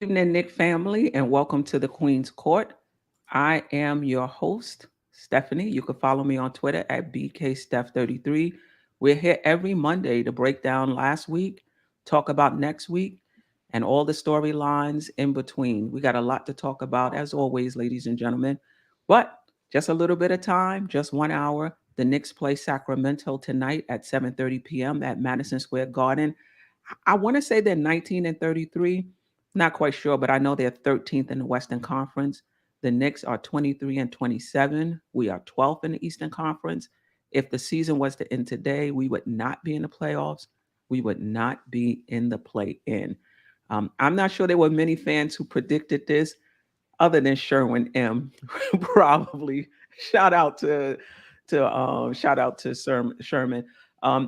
Evening, Nick family, and welcome to the Queen's Court. I am your host, Stephanie. You can follow me on Twitter at BKSteph33. We're here every Monday to break down last week, talk about next week, and all the storylines in between. We got a lot to talk about, as always, ladies and gentlemen. But just a little bit of time, just 1 hour. The Knicks play Sacramento tonight at 7:30 p.m. at Madison Square Garden. I want to say they're 19 and 33. Not quite sure, but I know they're 13th in the Western Conference. The Knicks are 23 and 27. We are 12th in the Eastern Conference. If the season was to end today, we would not be in the playoffs. We would not be in the play-in. I'm not sure there were many fans who predicted this, other than Sherwin M. Probably. Shout out to Sherman.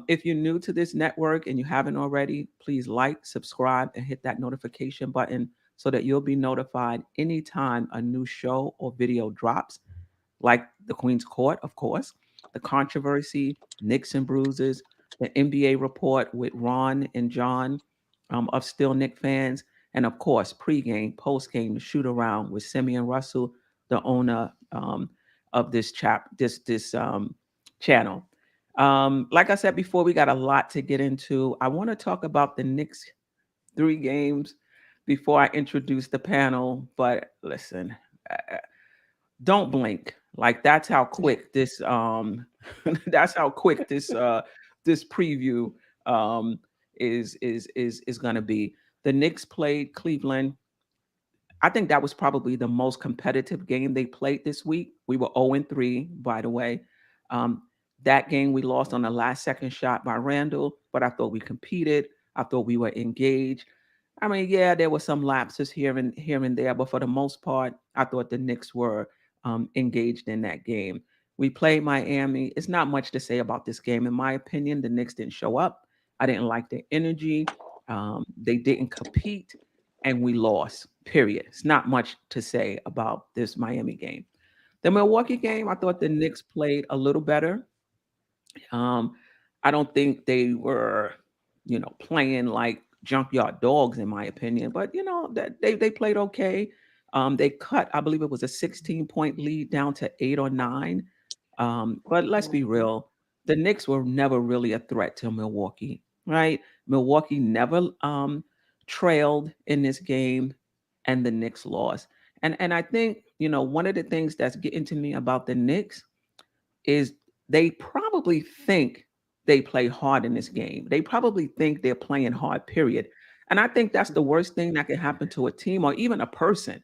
If you're new to this network and you haven't already, please like, subscribe, and hit that notification button so that you'll be notified anytime a new show or video drops, like the Queen's Court, of course, the controversy, Knicks and Bruises, the NBA report with Ron and John of Still Nick fans, and of course, pregame, postgame, the shoot around with Simeon Russell, the owner of this channel. Like I said before, we got a lot to get into. I want to talk about the Knicks 3 games before I introduce the panel. But listen, uh, don't blink. Like that's how quick this that's how quick this preview um is gonna be. The Knicks played Cleveland. I think that was probably the most competitive game they played this week. We were 0-3, by the way. Um, that game we lost on the last second shot by Randall, but I thought we competed. I thought we were engaged. I mean, yeah, there were some lapses here and there, but for the most part, I thought the Knicks were engaged in that game. We played Miami. It's not much to say about this game, in my opinion. The Knicks didn't show up. I didn't like their energy. They didn't compete, and we lost. Period. It's not much to say about this Miami game. The Milwaukee game, I thought the Knicks played a little better. Um, I don't think they were, playing like junkyard dogs, in my opinion. But that they played okay. They cut, I believe it was a 16-point lead down to 8 or 9. But let's be real, the Knicks were never really a threat to Milwaukee, right? Milwaukee never trailed in this game, and the Knicks lost. And I think one of the things that's getting to me about the Knicks is they probably think they play hard in this game. They probably think they're playing hard, period. And I think that's the worst thing that can happen to a team or even a person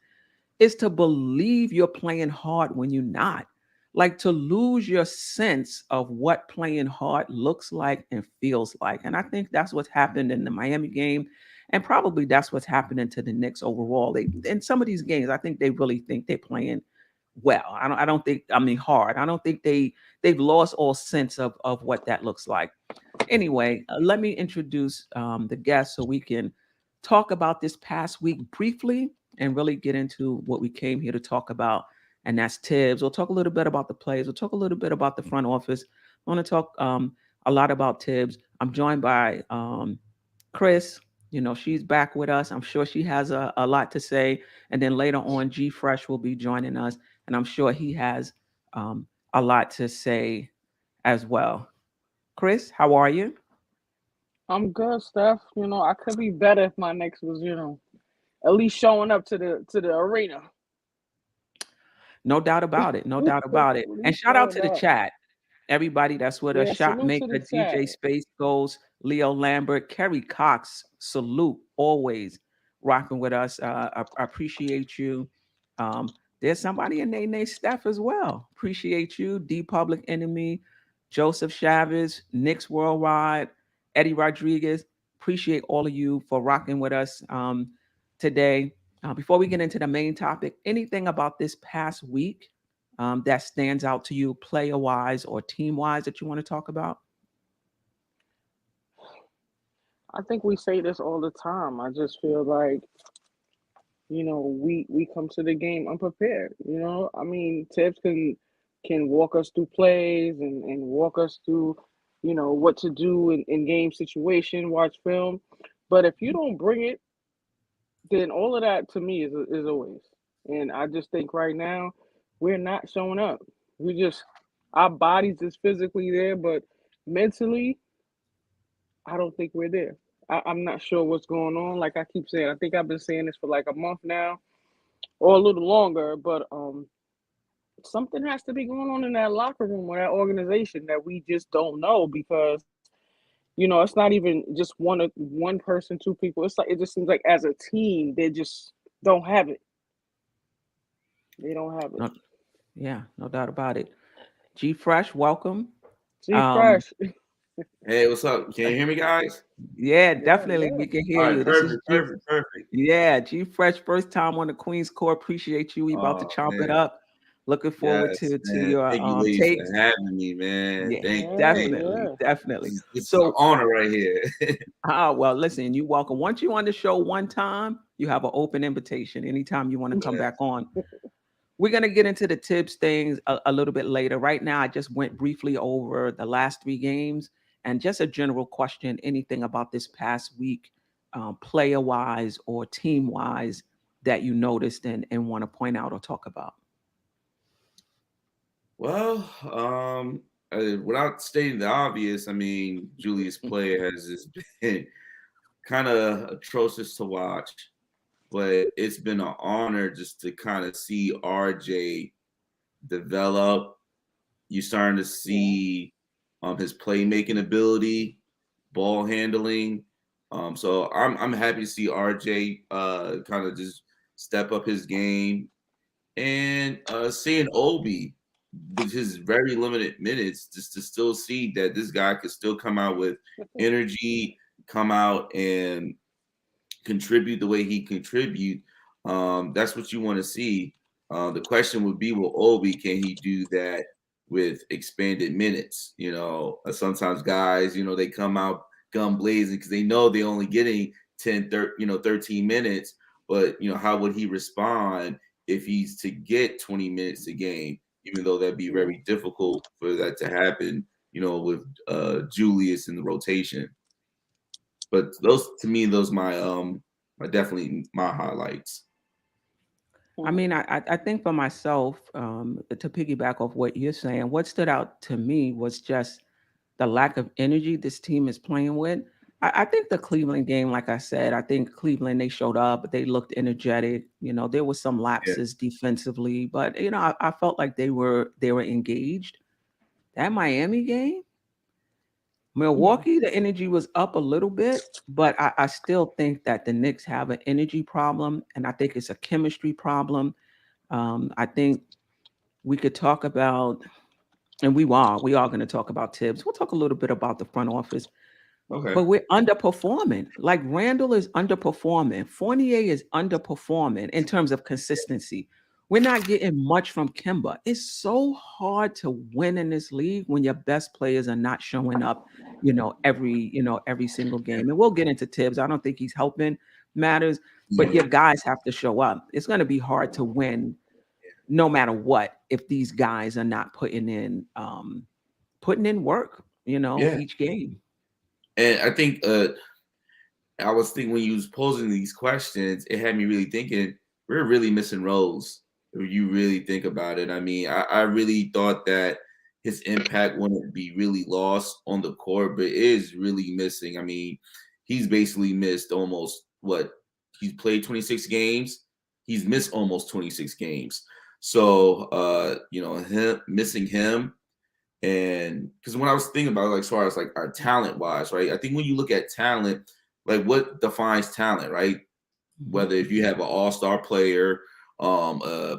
is to believe you're playing hard when you're not. Like to lose your sense of what playing hard looks like and feels like. And I think that's what's happened in the Miami game. And probably that's what's happening to the Knicks overall. They in some of these games, I think they really think they're playing well. I don't think, I mean, hard. I don't think they've lost all sense of what that looks like. Anyway, let me introduce the guests so we can talk about this past week briefly and really get into what we came here to talk about, and that's Thibs. We'll talk a little bit about the plays. We'll talk a little bit about the front office. I want to talk a lot about Thibs. I'm joined by Chris. She's back with us. I'm sure she has a lot to say. And then later on, G Fresh will be joining us, and I'm sure he has a lot to say as well. Chris, how are you? I'm good, Steph. I could be better if my next was, at least showing up to the arena. No doubt about it. No doubt At about it. And least shout out showing to the up. chat. Everybody that's with us. Yeah, Shot salute to Maker, the DJ chat. Space Ghost, Leo Lambert, Kerry Cox. Salute. Always rocking with us. I appreciate you. There's somebody in Nene Steph as well. Appreciate you. D Public Enemy, Joseph Chavez, Knicks Worldwide, Eddie Rodriguez. Appreciate all of you for rocking with us today. Before we get into the main topic, anything about this past week that stands out to you, player wise or team wise, that you want to talk about? I think we say this all the time. I just feel like, we come to the game unprepared. I mean, Tibbs can walk us through plays and walk us through, what to do in game situation, watch film. But if you don't bring it, then all of that to me is a waste. And I just think right now we're not showing up. We just our bodies is physically there, but mentally, I don't think we're there. I'm not sure what's going on. Like I keep saying, I think I've been saying this for like a month now or a little longer, but something has to be going on in that locker room or that organization that we just don't know because it's not even just one person, two people. It's like it just seems like as a team they just don't have it. They don't have it. No, yeah, no doubt about it. G Fresh, welcome. See, Um, fresh. Hey, what's up? Can you hear me, guys? yeah, Yeah, definitely yeah. we can hear All you. right, This is perfect, G. perfect, perfect. Yeah, G Fresh, first time on the Queen's Court. Appreciate you. We about to Oh chop it man, up. Looking forward yes, to man. your Thank you, ladies, for takes. having me, man. Yeah, Thank you, Yeah, thank you. definitely, yeah. definitely. This is an So, honor right here. well, listen, you welcome. Once you on the show one time, you have an open invitation. Anytime you want to come Yeah. back on. We're gonna get into the tips things a little bit later. Right now, I just went briefly over the last three games and just a general question, anything about this past week, player wise or team wise, that you noticed and want to point out or talk about. Well, without stating the obvious, I mean, Julius play has just been kind of atrocious to watch, but it's been an honor just to kind of see RJ develop. You're starting to Yeah. see his playmaking ability, ball handling. So I'm happy to see RJ kind of just step up his game and seeing Obi with his very limited minutes, just to still see that this guy could still come out with energy, come out and contribute the way he contribute. That's what you want to see. The question would be, will Obi, can he do that with expanded minutes? Sometimes guys, they come out gun blazing because they know they're only getting 10, 13 minutes. But, how would he respond if he's to get 20 minutes a game, even though that'd be Yeah. very difficult for that to happen, with Julius in the rotation. But those to me, those my are definitely my highlights. I Mhm. mean, I think for myself, to piggyback off what you're saying, what stood out to me was just the lack of energy this team is playing with. I think the Cleveland game, like I said, I think Cleveland, they showed up, but they looked energetic. There was some Yeah, lapses defensively, but I felt like they were engaged. That Miami game, Yeah. Milwaukee, the energy was up a little bit, but I still think that the Knicks have an energy problem, and I think it's a chemistry problem. I think we could talk about, and we are going to talk about Tibbs. We'll talk a little bit about the front office, okay. but we're underperforming. Like Randall is underperforming. Fournier is underperforming in terms of consistency. We're not getting much from Kimba. It's so hard to win in this league when your best players are not showing up, every single game. And we'll get into Tibbs. I don't think he's helping matters, but Yeah, your guys have to show up. It's going to be hard to win no matter what if these guys are not putting in work, yeah. each game. And I think I was thinking when you was posing these questions, it had me really thinking we're really missing Rose. If you really think about it, I mean, I really thought that his impact wouldn't be really lost on the court, but it is really missing. I mean, he's basically missed almost what he's played 26 games. He's missed almost 26 games. So him missing him. And because when I was thinking about it, like as far as like our talent wise, right? I think when you look at talent, like what defines talent, right? Mhm. Whether if you have an all-star player, um, a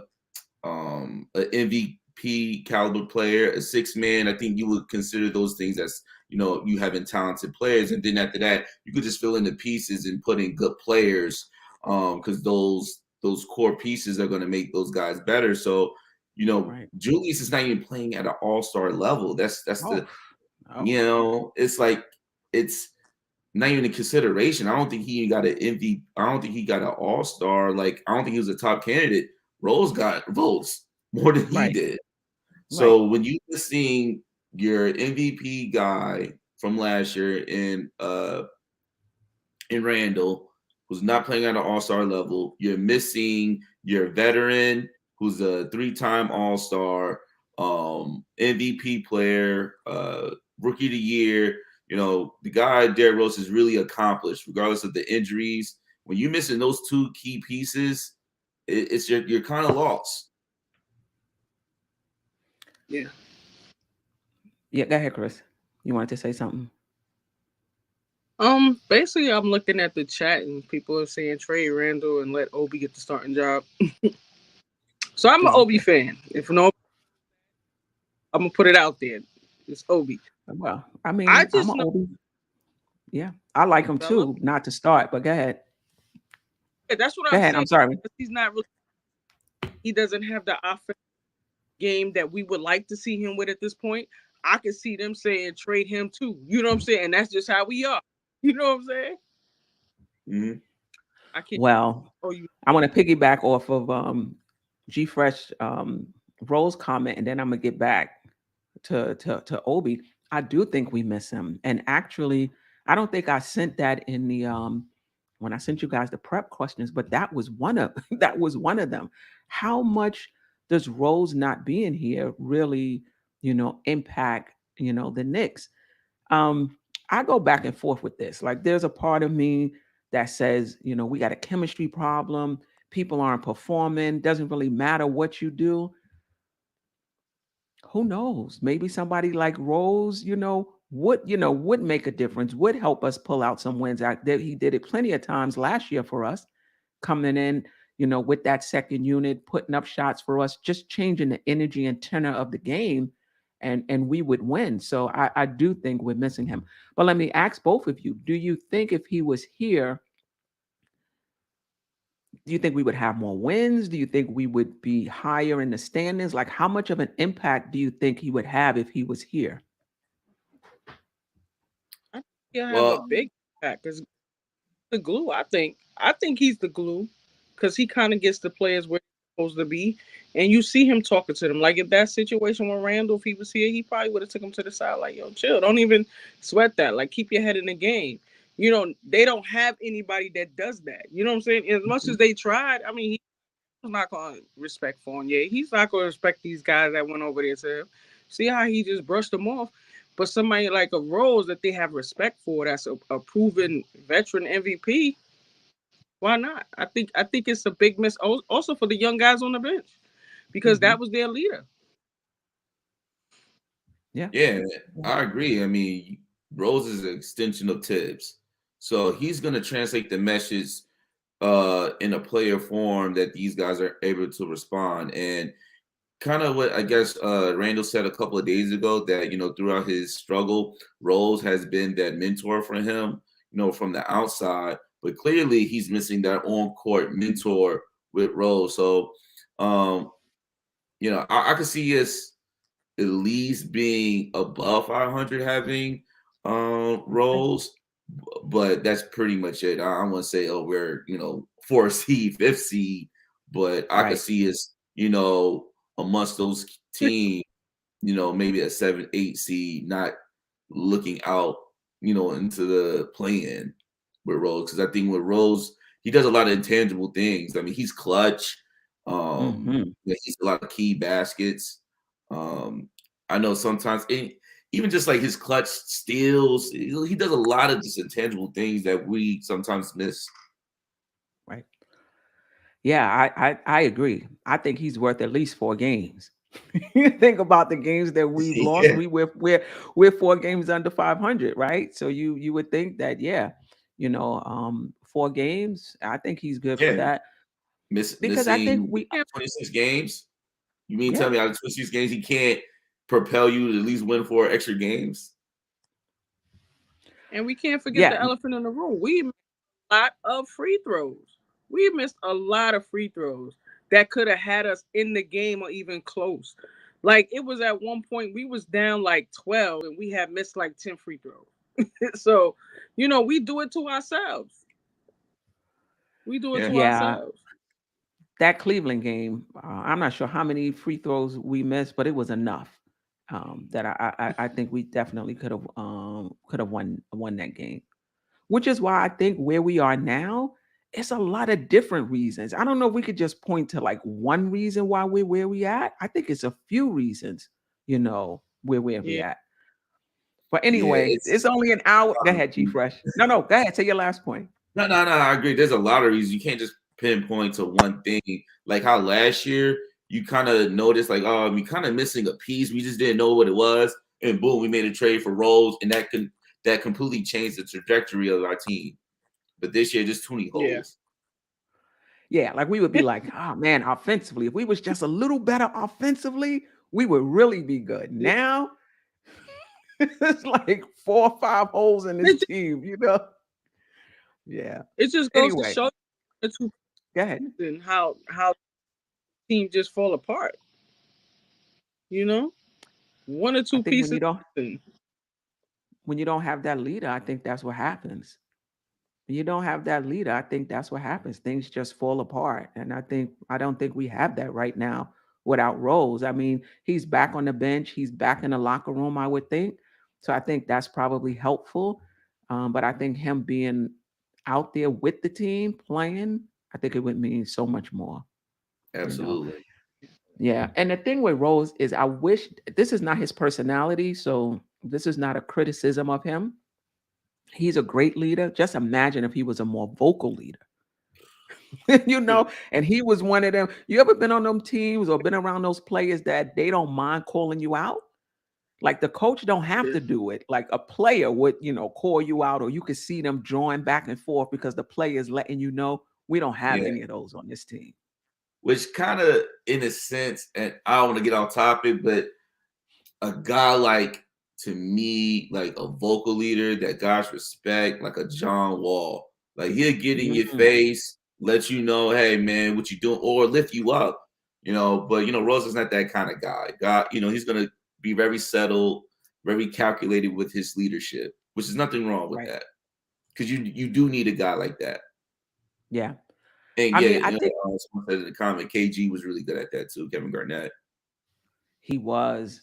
an MVP caliber player, a six man, I think you would consider those things as you having talented players, and then after that, you could just fill in the pieces and put in good players, because those core pieces are going to make those guys better. So, Right. Julius is not even playing at an all-star level. That's Oh, the oh, it's like it's not even a consideration. I don't think he got an MVP. I don't think he got an All Star. Like I don't think he was a top candidate. Rose got votes more than he right, did. right. So when you seeing your MVP guy from last year in Randall, who's not playing at an all-star level. You're missing your veteran, who's a three-time all-star, MVP player, rookie of the year. You know, the guy Derrick Rose is really accomplished, regardless of the injuries. When you're missing those two key pieces, it's you're kind of lost. Yeah. Yeah, go ahead, Chris. You wanted to say something? Basically, I'm looking at the chat and people are saying trade Randall and let Obi get the starting job. So I'm an Oh, Obi okay. fan. If no, I'm gonna put it out there. It's Obi. Well, I I mean, I'm just an know Obi. Yeah, I like him develop. too. Not to start, but go ahead. Yeah, that's what Go I'm ahead. I'm saying. sorry. He's not really. He doesn't have the offense game that we would like to see him with at this point. I could see them saying trade him too. You know what I'm saying? And that's just how we are. You know what I'm saying? Mm-hmm. I can't. Well, Oh, you. I want to piggyback off of G Fresh Rose comment, and then I'm gonna get back to Obi. I do think we miss him, and actually, I don't think I sent that in the when I sent you guys the prep questions, but that was one of that was one of them. How much does Rose not being here really, impact the Knicks? Um, I go back and forth with this. Like, there's a part of me that says, we got a chemistry problem. People aren't performing. Doesn't really matter what you do. Who knows? Maybe somebody like Rose, would make a difference. Would help us pull out some wins. He did it plenty of times last year for us, coming in, with that second unit, putting up shots for us, just changing the energy and tenor of the game, and we would win. So I do think we're missing him. But let me ask both of you: do you think if he was here, do you think we would have more wins? Do you think we would be higher in the standings? Like, how much of an impact do you think he would have if he was here? I think he'll have a Well, big impact because the glue. I think he's the glue because he kind of gets the players where he's supposed to be, and you see him talking to them. Like if that situation with Randall, if he was here, he probably would have took him to the side. Like, yo, chill, don't even sweat that. Like, keep your head in the game. They don't have anybody that does that. You know what I'm saying? As much Mhm. as they tried, I mean, he's not gonna respect Fournier. He's not gonna respect these guys that went over there to him. See how he just brushed them off. But somebody like a Rose that they have respect for, that's a proven veteran MVP, why not? I think it's a big miss also for the young guys on the bench because that Mhm. was their leader. Yeah. yeah, I agree. I mean, Rose is an extension of Tibbs, so he's going to translate the message in a player form that these guys are able to respond. And kind of what I guess Randall said a couple of days ago, that throughout his struggle, Rose has been that mentor for him, from the outside. But clearly, he's missing that on court mentor with Rose. So, um, I could see us at least being above 500 having Okay. Rose, but that's pretty much it. I want to say, oh, we're fourth seed, fifth seed, but I could Right. see us, amongst those teams, maybe a 7, 8 seed, not looking out, into the play-in with Rose. Because I think with Rose, he does a lot of intangible things. I mean, he's clutch. Mhm. He's a lot of key baskets. Um, I know sometimes, even just like his clutch steals, he does a lot of just intangible things that we sometimes miss. Right. Yeah, I agree. I think he's worth at least 4 games. You think about the games that we've lost. Yeah, We're 4 games under 500, right? So you would think that, yeah, 4 games. I think he's good for yeah. that because I think Missing we, 26 games. You mean yeah, tell me out of 26 games he can't propel you to at least win 4 extra games? And we can't forget yeah. the elephant in the room. We missed a lot of free throws. We missed a lot of free throws that could have had us in the game or even close. Like it was at one point we was down like 12 and we had missed like 10 free throws. So, we do it to ourselves. We do it Yeah, to Yeah, ourselves. that Cleveland game, I'm not sure how many free throws we missed, but it was enough that I think we definitely could have won that game. Which is why I think where we are now it's a lot of different reasons. I don't know if we could just point to like one reason why we're where we at. I think it's a few reasons, where we Yeah, at. But Yeah, anyway, it's it's only an hour. Go ahead, G Fresh. No, go ahead. Say your last point. no. I agree. There's a lot of reasons. You can't just pinpoint to one thing. Like how last year you kind of noticed, like, oh, we kind of missing a piece. We just didn't know what it was, and boom, we made a trade for Rose, and that completely changed the trajectory of our team. But this year, just too many yeah. holes. Yeah, like we would be like, oh man, offensively, if we was just a little better offensively, we would really be good. Yeah. Now it's like 4 or 5 holes in this It, team. Yeah. it just goes to Anyway, show the two go ahead. and how teams just fall apart. You know, one or I two think when pieces. you don't And when you don't have that leader, I think that's what happens. When you don't have that leader, I think that's what happens. Things just fall apart. And I don't think we have that right now without Rose. I mean, he's back on the bench, he's back in the locker room, I would think. So I think that's probably helpful. But I think him being out there with the team playing, I think it would mean so much more, you know. Absolutely. Yeah. And the thing with Rose is I wish this is not his personality. So this is not a criticism of him. He's a great leader. Just imagine if he was a more vocal leader, and he was one of them. You ever been on them teams or been around those players that they don't mind calling you out? Like the coach don't have Yeah. to do it. Like a player would, call you out, or you could see them drawing back and forth because the player is letting you know we don't have Yeah. any of those on this team. Which kind of, in a sense, and I don't want to get off topic, but a guy like, to me, like a vocal leader that guys respect, like a John Wall. Like he'll get in your Mhm. face, let you know, hey man, what you doing, or lift you up. But Rose is not that kind of guy. God, he's gonna be very settled, very calculated with his leadership, which is nothing wrong with Right. that. Because you do need a guy like that. Yeah. And I yeah, mean, I think someone said in the comment, KG was really good at that too, Kevin Garnett. he was.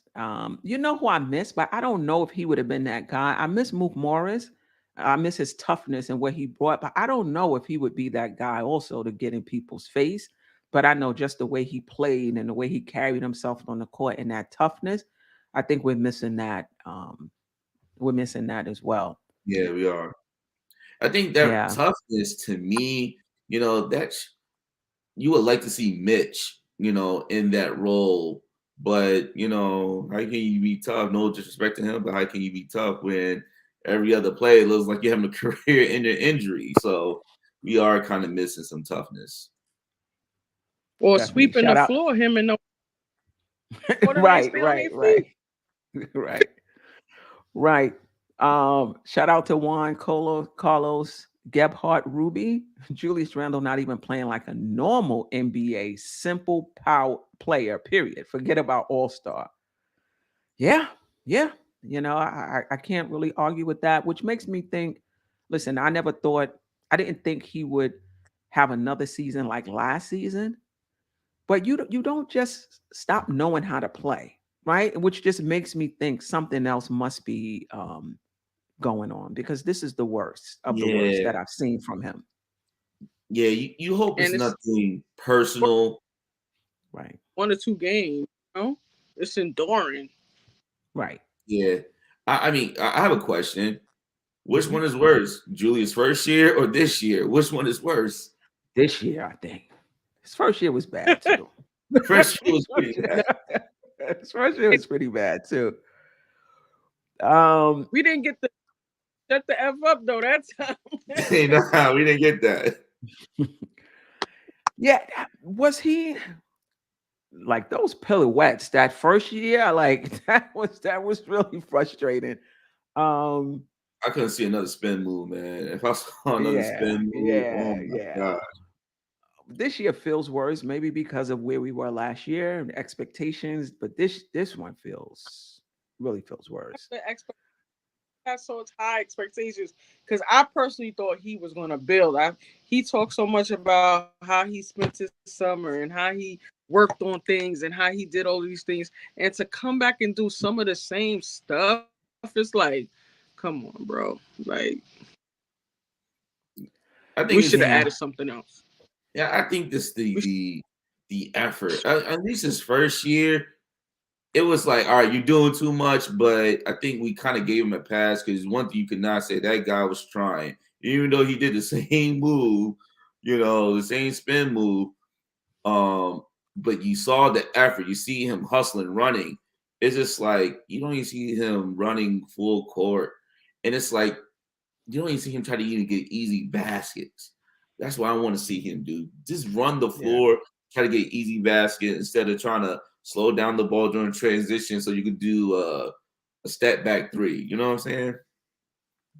You know who I miss, but I don't know if he would have been that guy. I miss Mook Morris. I miss his toughness and what he brought, but I don't know if he would be that guy also to get in people's face. But I know just the way he played and the way he carried himself on the court and that toughness, I think we're missing that. We're missing that as well. Yeah, we are. I think that Yeah. toughness, to me, that's, you would like to see Mitch, in that role. But, how can you be tough? No disrespect to him, but how can you be tough when every other player looks like you're having a career ending injury? So we are kind of missing some toughness. or Definitely. sweeping the Shout out. floor, him and the quarterbacks Right, stay on right, their right, feet. right. Right. Shout out to Juan Carlos Gebhardt Ruby. Julius Randle not even playing like a normal NBA simple power player, period. Forget about all-star. Yeah, yeah. I can't really argue with that, which makes me think, listen, I didn't think he would have another season like last season, but you don't just stop knowing how to play, right? Which just makes me think something else must be going on because this is the worst of the worst Yeah. that I've seen from him. Yeah. You hope it's And it's nothing personal. Right. one or two games. It's enduring. Right. Yeah. I mean, I have a question. Which Mhm. one is worse, Julius' first year or this year? Which one is worse? This year, I think. His first year was bad too. First year was pretty bad. His first year was pretty bad too. Um, We didn't get the shut the F up though that time. Hey, nah, we didn't get that. yeah, was he like those pirouettes that first year? Like that was really frustrating. Um, I couldn't see another spin move, man. If I saw another yeah, spin move, oh yeah, my yeah. god. This year feels worse, maybe because of where we were last year and expectations, but this one really feels worse. The had so high expectations because I personally thought he was going to build. He talked so much about how he spent his summer and how he worked on things and how he did all these things, and to come back and do some of the same stuff, it's like, come on, bro. Like, I We think it's should have Yeah. added something else. yeah. I think this We sh- the effort. At least his first year, it was like, all right, you're doing too much. But I think we kind of gave him a pass because one thing you could not say that guy was trying, even though he did the same move, the same spin move. Um, but you saw the effort. You see him hustling, running. It's just like you don't even see him running full court, and it's like you don't even see him try to even get easy baskets. That's what I want to see him do. Just run the yeah. floor, try to get easy basket instead of trying to slow down the ball during transition so you could do a step back three. You know what I'm saying?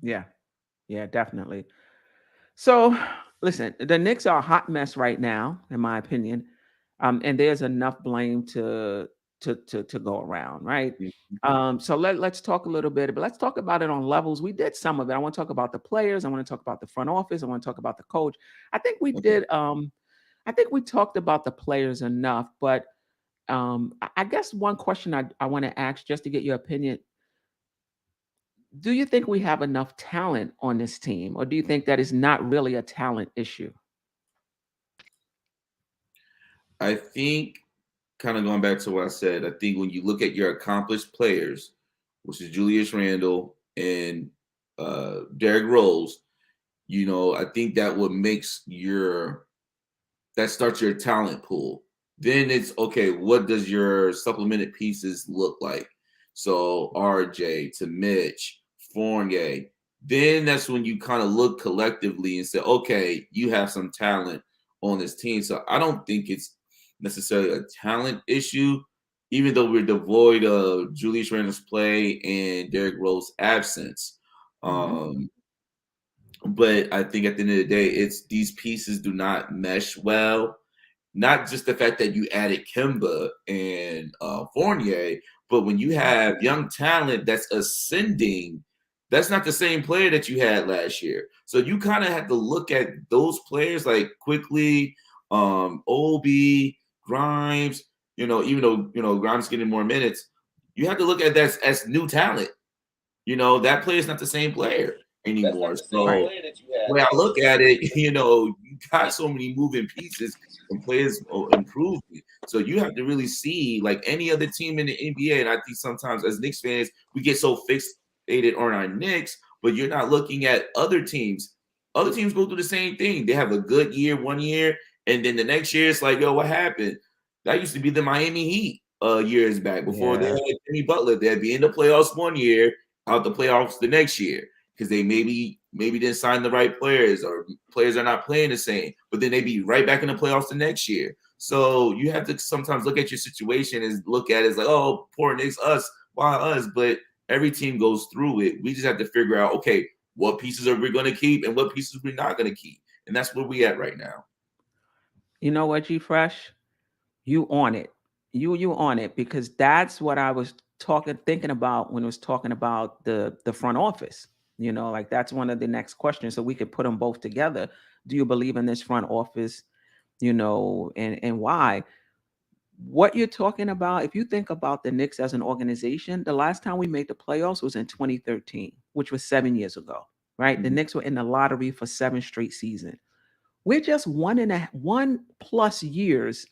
Yeah. Yeah, definitely. So, listen, the Knicks are a hot mess right now, in my opinion, and there's enough blame to go around, right? Mhm. So let's talk a little bit, but let's talk about it on levels. We did some of it. I want to talk about the players. I want to talk about the front office. I want to talk about the coach. I think we Okay. did. I think we talked about the players enough, but I guess one question I want to ask just to get your opinion: do you think we have enough talent on this team, or do you think that is not really a talent issue? I think kind of going back to what I said, I think when you look at your accomplished players, which is Julius Randle and Derrick Rose, I think that what makes that starts your talent pool. Then it's okay, what does your supplemented pieces look like? So RJ to Mitch, Fournier. Then that's when you kind of look collectively and say, okay, you have some talent on this team. So I don't think it's necessarily a talent issue, even though we're devoid of Julius Randle's play and Derrick Rose's absence. Mhm. Um, but I think at the end of the day, it's these pieces do not mesh well. Not just the fact that you added Kimba and Fournier, but when you have young talent that's ascending, that's not the same player that you had last year. So you kind of have to look at those players like quickly, Obi, Grimes. Even though Grimes getting more minutes, you have to look at that as new talent. That player is not the same player anymore. Right. So when I look at it, you got so many moving pieces and players improving. So you have to really see like any other team in the NBA. And I think sometimes as Knicks fans, we get so fixated on our Knicks, but you're not looking at other teams. Other teams go through the same thing. They have a good year one year, and then the next year it's like, yo, what happened? That used to be the Miami Heat years back before they Yeah. had Jimmy Butler. They'd be in the playoffs one year, out the playoffs the next year because they maybe didn't sign the right players or players are not playing the same, but then they be right back in the playoffs the next year. So you have to sometimes look at your situation and look at it as like, oh, poor Knicks, us, why us? But every team goes through it. We just have to figure out, okay, what pieces are we going to keep and what pieces we're not going to keep. And that's where we at right now. You know what, G Fresh? You on it. You on it because that's what I was thinking about when I was talking about the front office. Like that's one of the next questions. So we could put them both together. Do you believe in this front office? And why? What you're talking about, if you think about the Knicks as an organization, the last time we made the playoffs was in 2013, which was 7 years ago, right? The Mhm. Knicks were in the lottery for 7 straight seasons. We're just 1+ years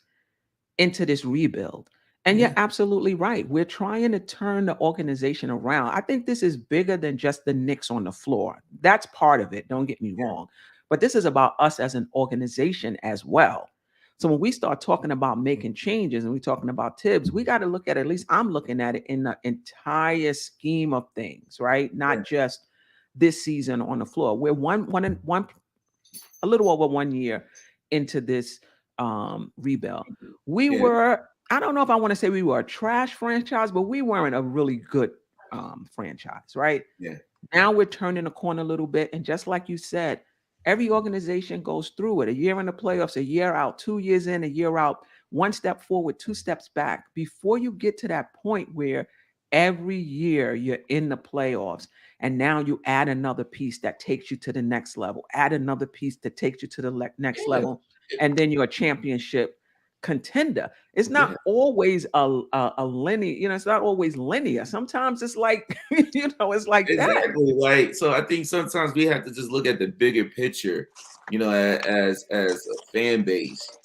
into this rebuild. And you're Yeah. absolutely right. We're trying to turn the organization around. I think this is bigger than just the Knicks on the floor. That's part of it. Don't get me wrong. But this is about us as an organization as well. So when we start talking about making changes and we're talking about Tibbs, we got to look at least I'm looking at it in the entire scheme of things, right? Yeah. Not just this season on the floor. We're one a little over 1 year into this rebuild. We Yeah. were, I don't know if I want to say we were a trash franchise, but we weren't a really good franchise, right? Yeah. Now we're turning the corner a little bit. And just like you said, every organization goes through it. A year in the playoffs, a year out, 2 years in, a year out, one step forward, two steps back. Before you get to that point where every year you're in the playoffs and now you add another piece that takes you to the next level, add another piece that takes you to the next Yeah. level, and then you're a championship contender. It's Yeah. not always a linear, it's not always linear. Sometimes it's like, it's like that. Exactly. Like, so I think sometimes we have to just look at the bigger picture, as a fan base.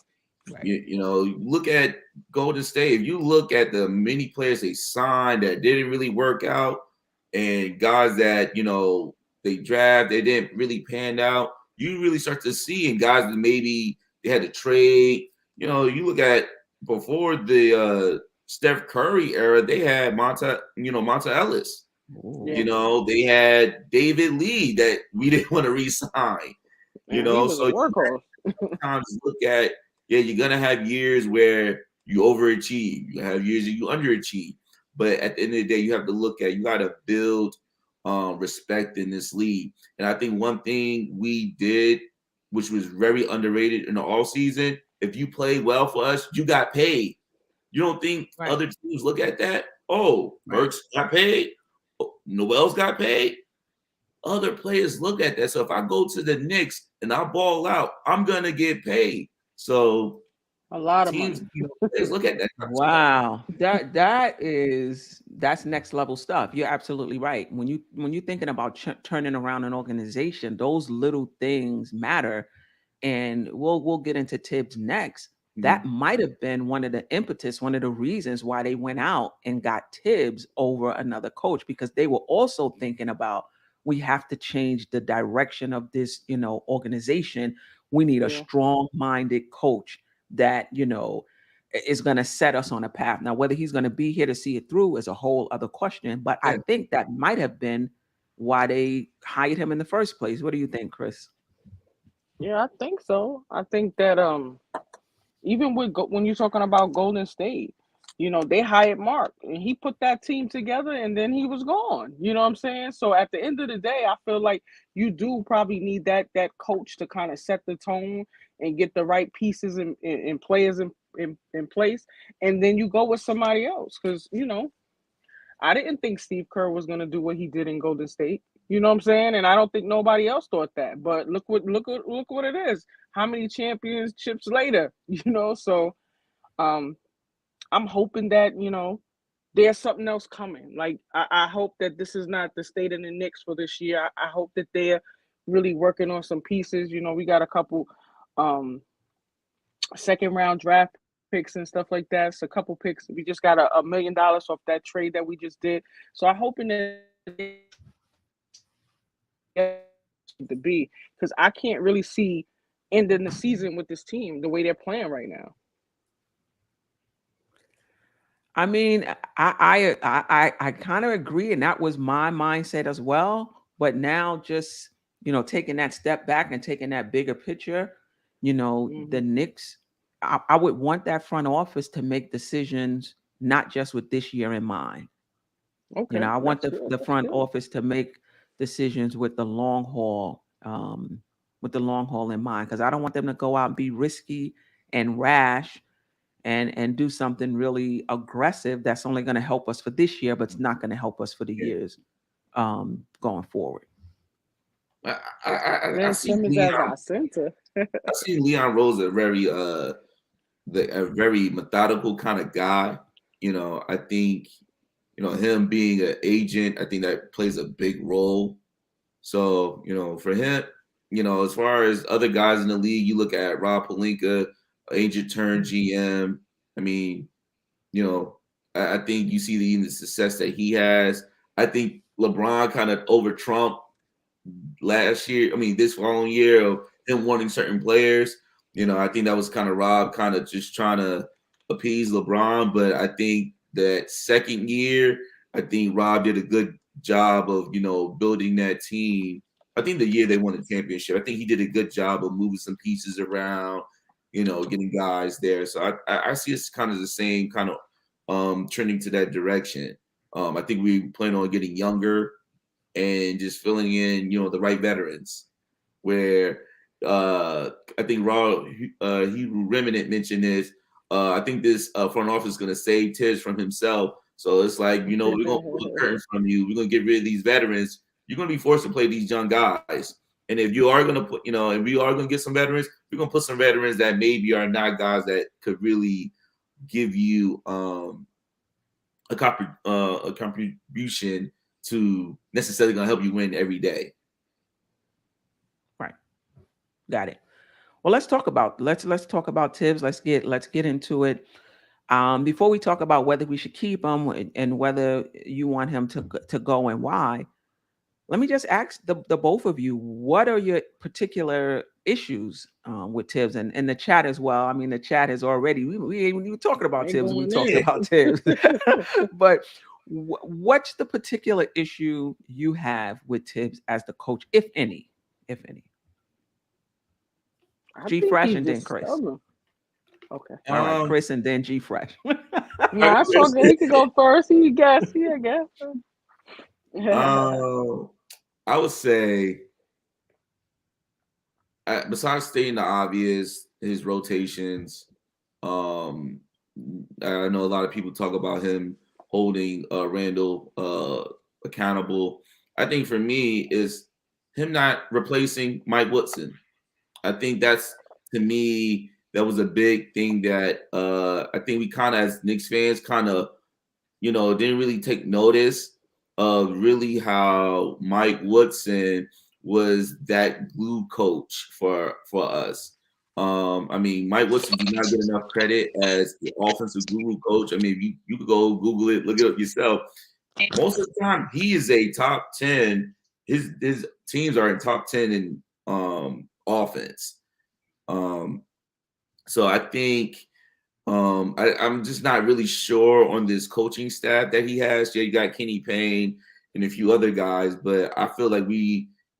Right. Look at Golden State. If you look at the many players they signed that didn't really work out, and guys that they draft, they didn't really pan out, you really start to see, and guys that maybe they had to trade. You look at before the Steph Curry era, they had Monta Ellis. Yeah. They had David Lee that we didn't want to re-sign. And he was a So you workhorse. sometimes look at, you're gonna have years where you overachieve, you have years that you underachieve. But at the end of the day, you have to look at, you gotta build respect in this league. And I think one thing we did, which was very underrated in the all season, if you played well for us, you got paid. You don't think Right. other teams look at that? Oh, Right. Burks got paid. Oh, Noel's got paid. Other players look at that. So if I go to the Knicks and I ball out, I'm gonna get paid. So A lot of teams, money. players look at that kind of stuff. Wow, that's next level stuff. You're absolutely right. When you're thinking about turning around an organization, those little things matter. And we'll get into Thibs next. That might have been one of the impetus, one of the reasons why they went out and got Thibs over another coach, because they were also thinking about, we have to change the direction of this, organization. We need a Yeah. strong-minded coach that, is going to set us on a path. Now, whether he's going to be here to see it through is a whole other question. But I Yeah. think that might have been why they hired him in the first place. What do you think, Chris? Yeah, I think so. I think that even when you're talking about Golden State, they hired Mark and he put that team together and then he was gone. You know what I'm saying? So at the end of the day, I feel like you do probably need that coach to kind of set the tone and get the right pieces and players in place, and then you go with somebody else. Because I didn't think Steve Kerr was gonna do what he did in Golden State. You know what I'm saying? And I don't think nobody else thought that. But look what it is. How many championships later? So um I'm hoping that, there's something else coming. Like I hope that this is not the state of the Knicks for this year. I hope that they're really working on some pieces. We got a couple second round draft picks and stuff like that. So a couple picks. We just got $1 million off that trade that we just did. So I'm hoping that to be, because I can't really see ending the season with this team the way they're playing right now. I mean, I kind of agree, and that was my mindset as well. But now, just taking that step back and taking that bigger picture, the Knicks, I would want that front office to make decisions not just with this year in mind. Okay, I want that's good. the That's front good. office to make decisions with the long haul in mind, because I don't want them to go out and be risky and rash and do something really aggressive that's only going to help us for this year, but it's not going to help us for the Yeah. years going forward. I Ben see Simmons as our center. I see Leon Rose a very methodical kind of guy. I think him being an agent, I think that plays a big role. So for him, as far as other guys in the league, you look at Rob Pelinka, agent turned GM. I mean, I think you see the success that he has. I think LeBron kind of over Trump last year. I mean, this following year of him wanting certain players. I think that was kind of Rob kind of just trying to appease LeBron. But I think that second year, I think Rob did a good job of, building that team. I think the year they won the championship, I think he did a good job of moving some pieces around, getting guys there. So I see it's kind of the same kind of trending to that direction. I think we plan on getting younger and just filling in, the right veterans. Where I think Hebrew Remnant mentioned this. I think this front office is going to save Thibs from himself. So it's like, we're going to pull the curtain from you. We're going to get rid of these veterans. You're going to be forced to play these young guys. And if you are gonna put, if we are gonna get some veterans, we're gonna put some veterans that maybe are not guys that could really give you a contribution to necessarily gonna help you win every day. Right. Got it. Well, let's talk about Thibs. Let's get into it. Before we talk about whether we should keep him and whether you want him to go and why, let me just ask the both of you, what are your particular issues with Thibs, and the chat as well? I mean, the chat is already, we ain't even talking about They Thibs, we going talked in. about Thibs. But what's the particular issue you have with Thibs as the coach, if any? If any. I G think Fresh he's and then just Chris. stubborn. Okay. All right, Um, Chris and then G Fresh. No, I saw that he could go first. He guess. I guess. um, I would say, besides stating the obvious, his rotations. Um, I know a lot of people talk about him holding Randall accountable. I think for me is him not replacing Mike Woodson. I think that's, to me, that was a big thing that I think we kind of, as Knicks fans, kind of, didn't really take notice of really how Mike Woodson was that glue coach for us. I mean, Mike Woodson did not get enough credit as the offensive guru coach. I mean, you could go Google it, look it up yourself. Most of the time, he is a top 10. His teams are in top 10 in offense. Um, so I think I'm just not really sure on this coaching staff that he has. Yeah, you got Kenny Payne and a few other guys, but I feel like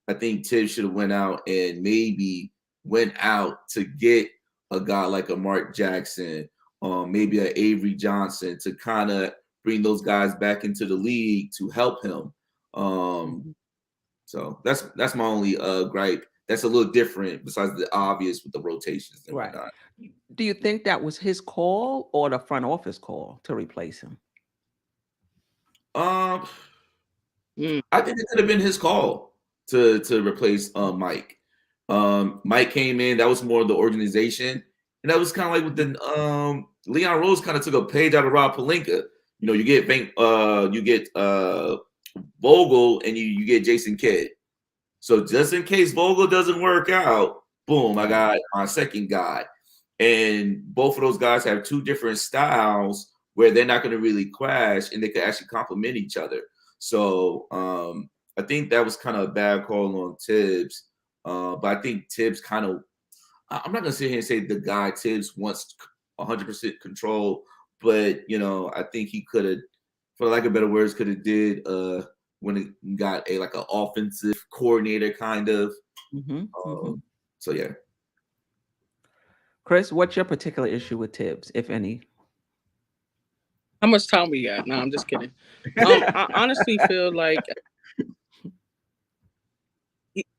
I think Thibs should have went out and maybe went out to get a guy like a Mark Jackson, maybe a Avery Johnson, to kind of bring those guys back into the league to help him. So that's my only gripe. That's a little different besides the obvious with the rotations and Right. whatnot. Do you think that was his call or the front office call to replace him? Um, Mm. I think it could have been his call to replace Mike. Mike came in. That was more of the organization, and that was kind of like with the Leon Rose kind of took a page out of Rob Pelinka. You get Vogel, and you get Jason Kidd. So just in case Vogel doesn't work out, boom, I got my second guy. And both of those guys have two different styles where they're not going to really clash and they could actually complement each other. So I think that was kind of a bad call on Thibs. But I think Thibs kind of, I'm not going to sit here and say the guy Thibs wants 100% control, but, I think he could have, for lack of better words, could have did when it got like an offensive coordinator kind of. So, yeah. Chris, what's your particular issue with Thibs, if any? How much time we got? No, I'm just kidding. I honestly feel like,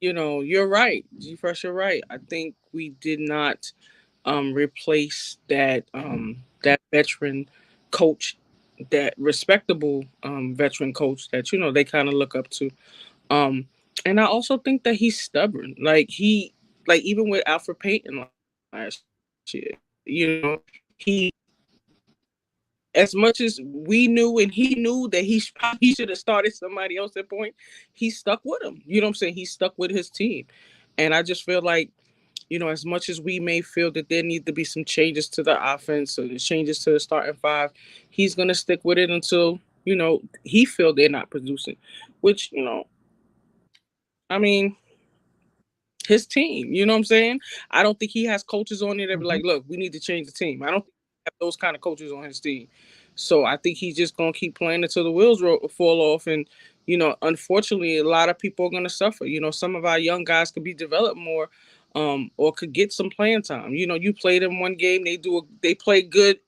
you're right. G Fresh, you're right. I think we did not replace that veteran coach, that respectable veteran coach that they kind of look up to. And I also think that he's stubborn. Like even with Alfred Payton last year, he, as much as we knew and he knew that he probably should have started somebody else at point, he stuck with him. You know what I'm saying? He stuck with his team. And I just feel like, as much as we may feel that there need to be some changes to the offense or the changes to the starting five, he's gonna stick with it until, he feel they're not producing. Which, I mean, his team, you know what I'm saying? I don't think he has coaches on there that be like, look, we need to change the team. I don't think he have those kind of coaches on his team. So I think he's just gonna keep playing until the wheels fall off. And unfortunately, a lot of people are gonna suffer. Some of our young guys could be developed more, or could get some playing time. You play them one game, they play good,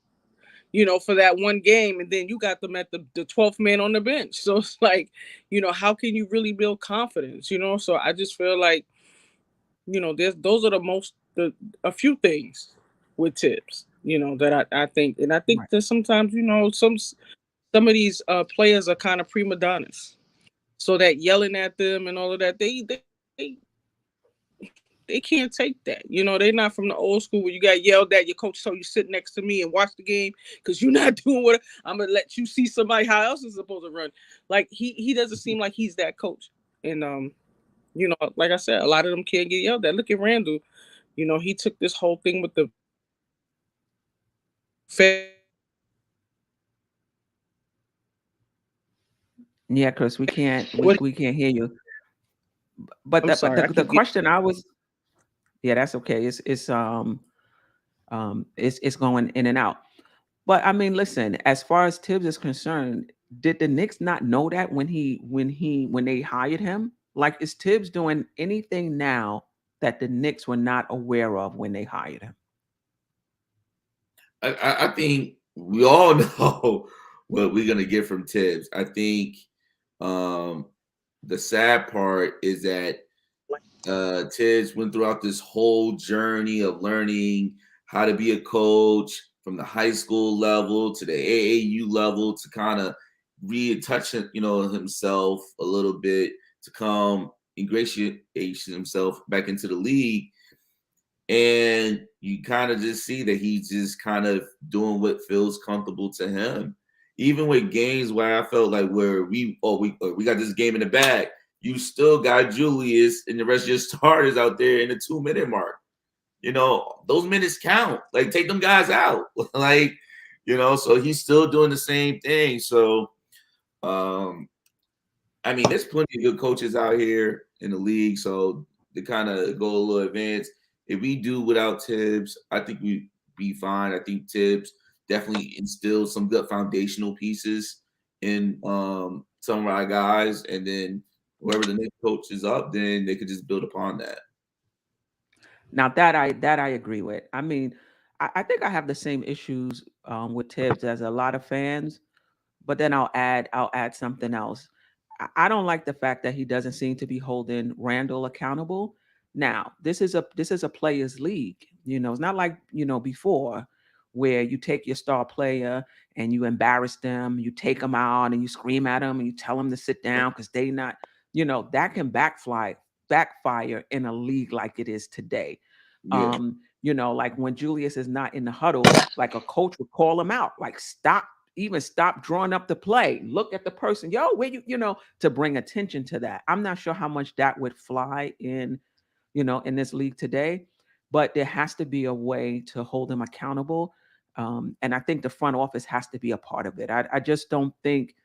for that one game, and then you got them at the 12th man on the bench. So it's like, how can you really build confidence? So I just feel like, those are a few things with Thibs, that I think, and I think Right. that sometimes, some of these players are kind of prima donnas, so that yelling at them and all of that, they they can't take that. They're not from the old school where you got yelled at. Your coach told you sit next to me and watch the game because you're not doing what I'm gonna let you see somebody how else is supposed to run. Like he doesn't seem like he's that coach. And like I said, a lot of them can't get yelled at. Look at Randall. He took this whole thing with the Yeah, Chris, we can't what we can't hear you. But I'm sorry, I the keep getting question I was, yeah, that's okay. It's going in and out. But I mean, listen, as far as Tibbs is concerned, did the Knicks not know that when they hired him? Like, is Tibbs doing anything now that the Knicks were not aware of when they hired him? I think we all know what we're gonna get from Tibbs. I think um, the sad part is that Tibbs went throughout this whole journey of learning how to be a coach from the high school level to the AAU level to kind of retouch, himself a little bit to come ingratiate himself back into the league. And you kind of just see that he's just kind of doing what feels comfortable to him. Even with games where I felt like where we got this game in the bag, you still got Julius and the rest of your starters out there in the 2 minute mark. Those minutes count. Like take them guys out. So he's still doing the same thing. So um I mean, there's plenty of good coaches out here in the league. So to kind of go a little advanced, if we do without Tibbs, I think we'd be fine. I think Tibbs definitely instilled some good foundational pieces in some of our guys, and then whoever the next coach is up, then they could just build upon that. Now that I agree with. I mean, I think I have the same issues with Tibbs as a lot of fans. But then I'll add something else. I don't like the fact that he doesn't seem to be holding Randall accountable. Now, this is a players league. It's not like, before where you take your star player and you embarrass them, you take them out and you scream at them and you tell them to sit down because they not, that can backfire in a league like it is today. Yeah, Like when Julius is not in the huddle, like a coach would call him out, like stop drawing up the play. Look at the person, yo, where to bring attention to that. I'm not sure how much that would fly in this league today, but there has to be a way to hold them accountable. And I think the front office has to be a part of it. I just don't think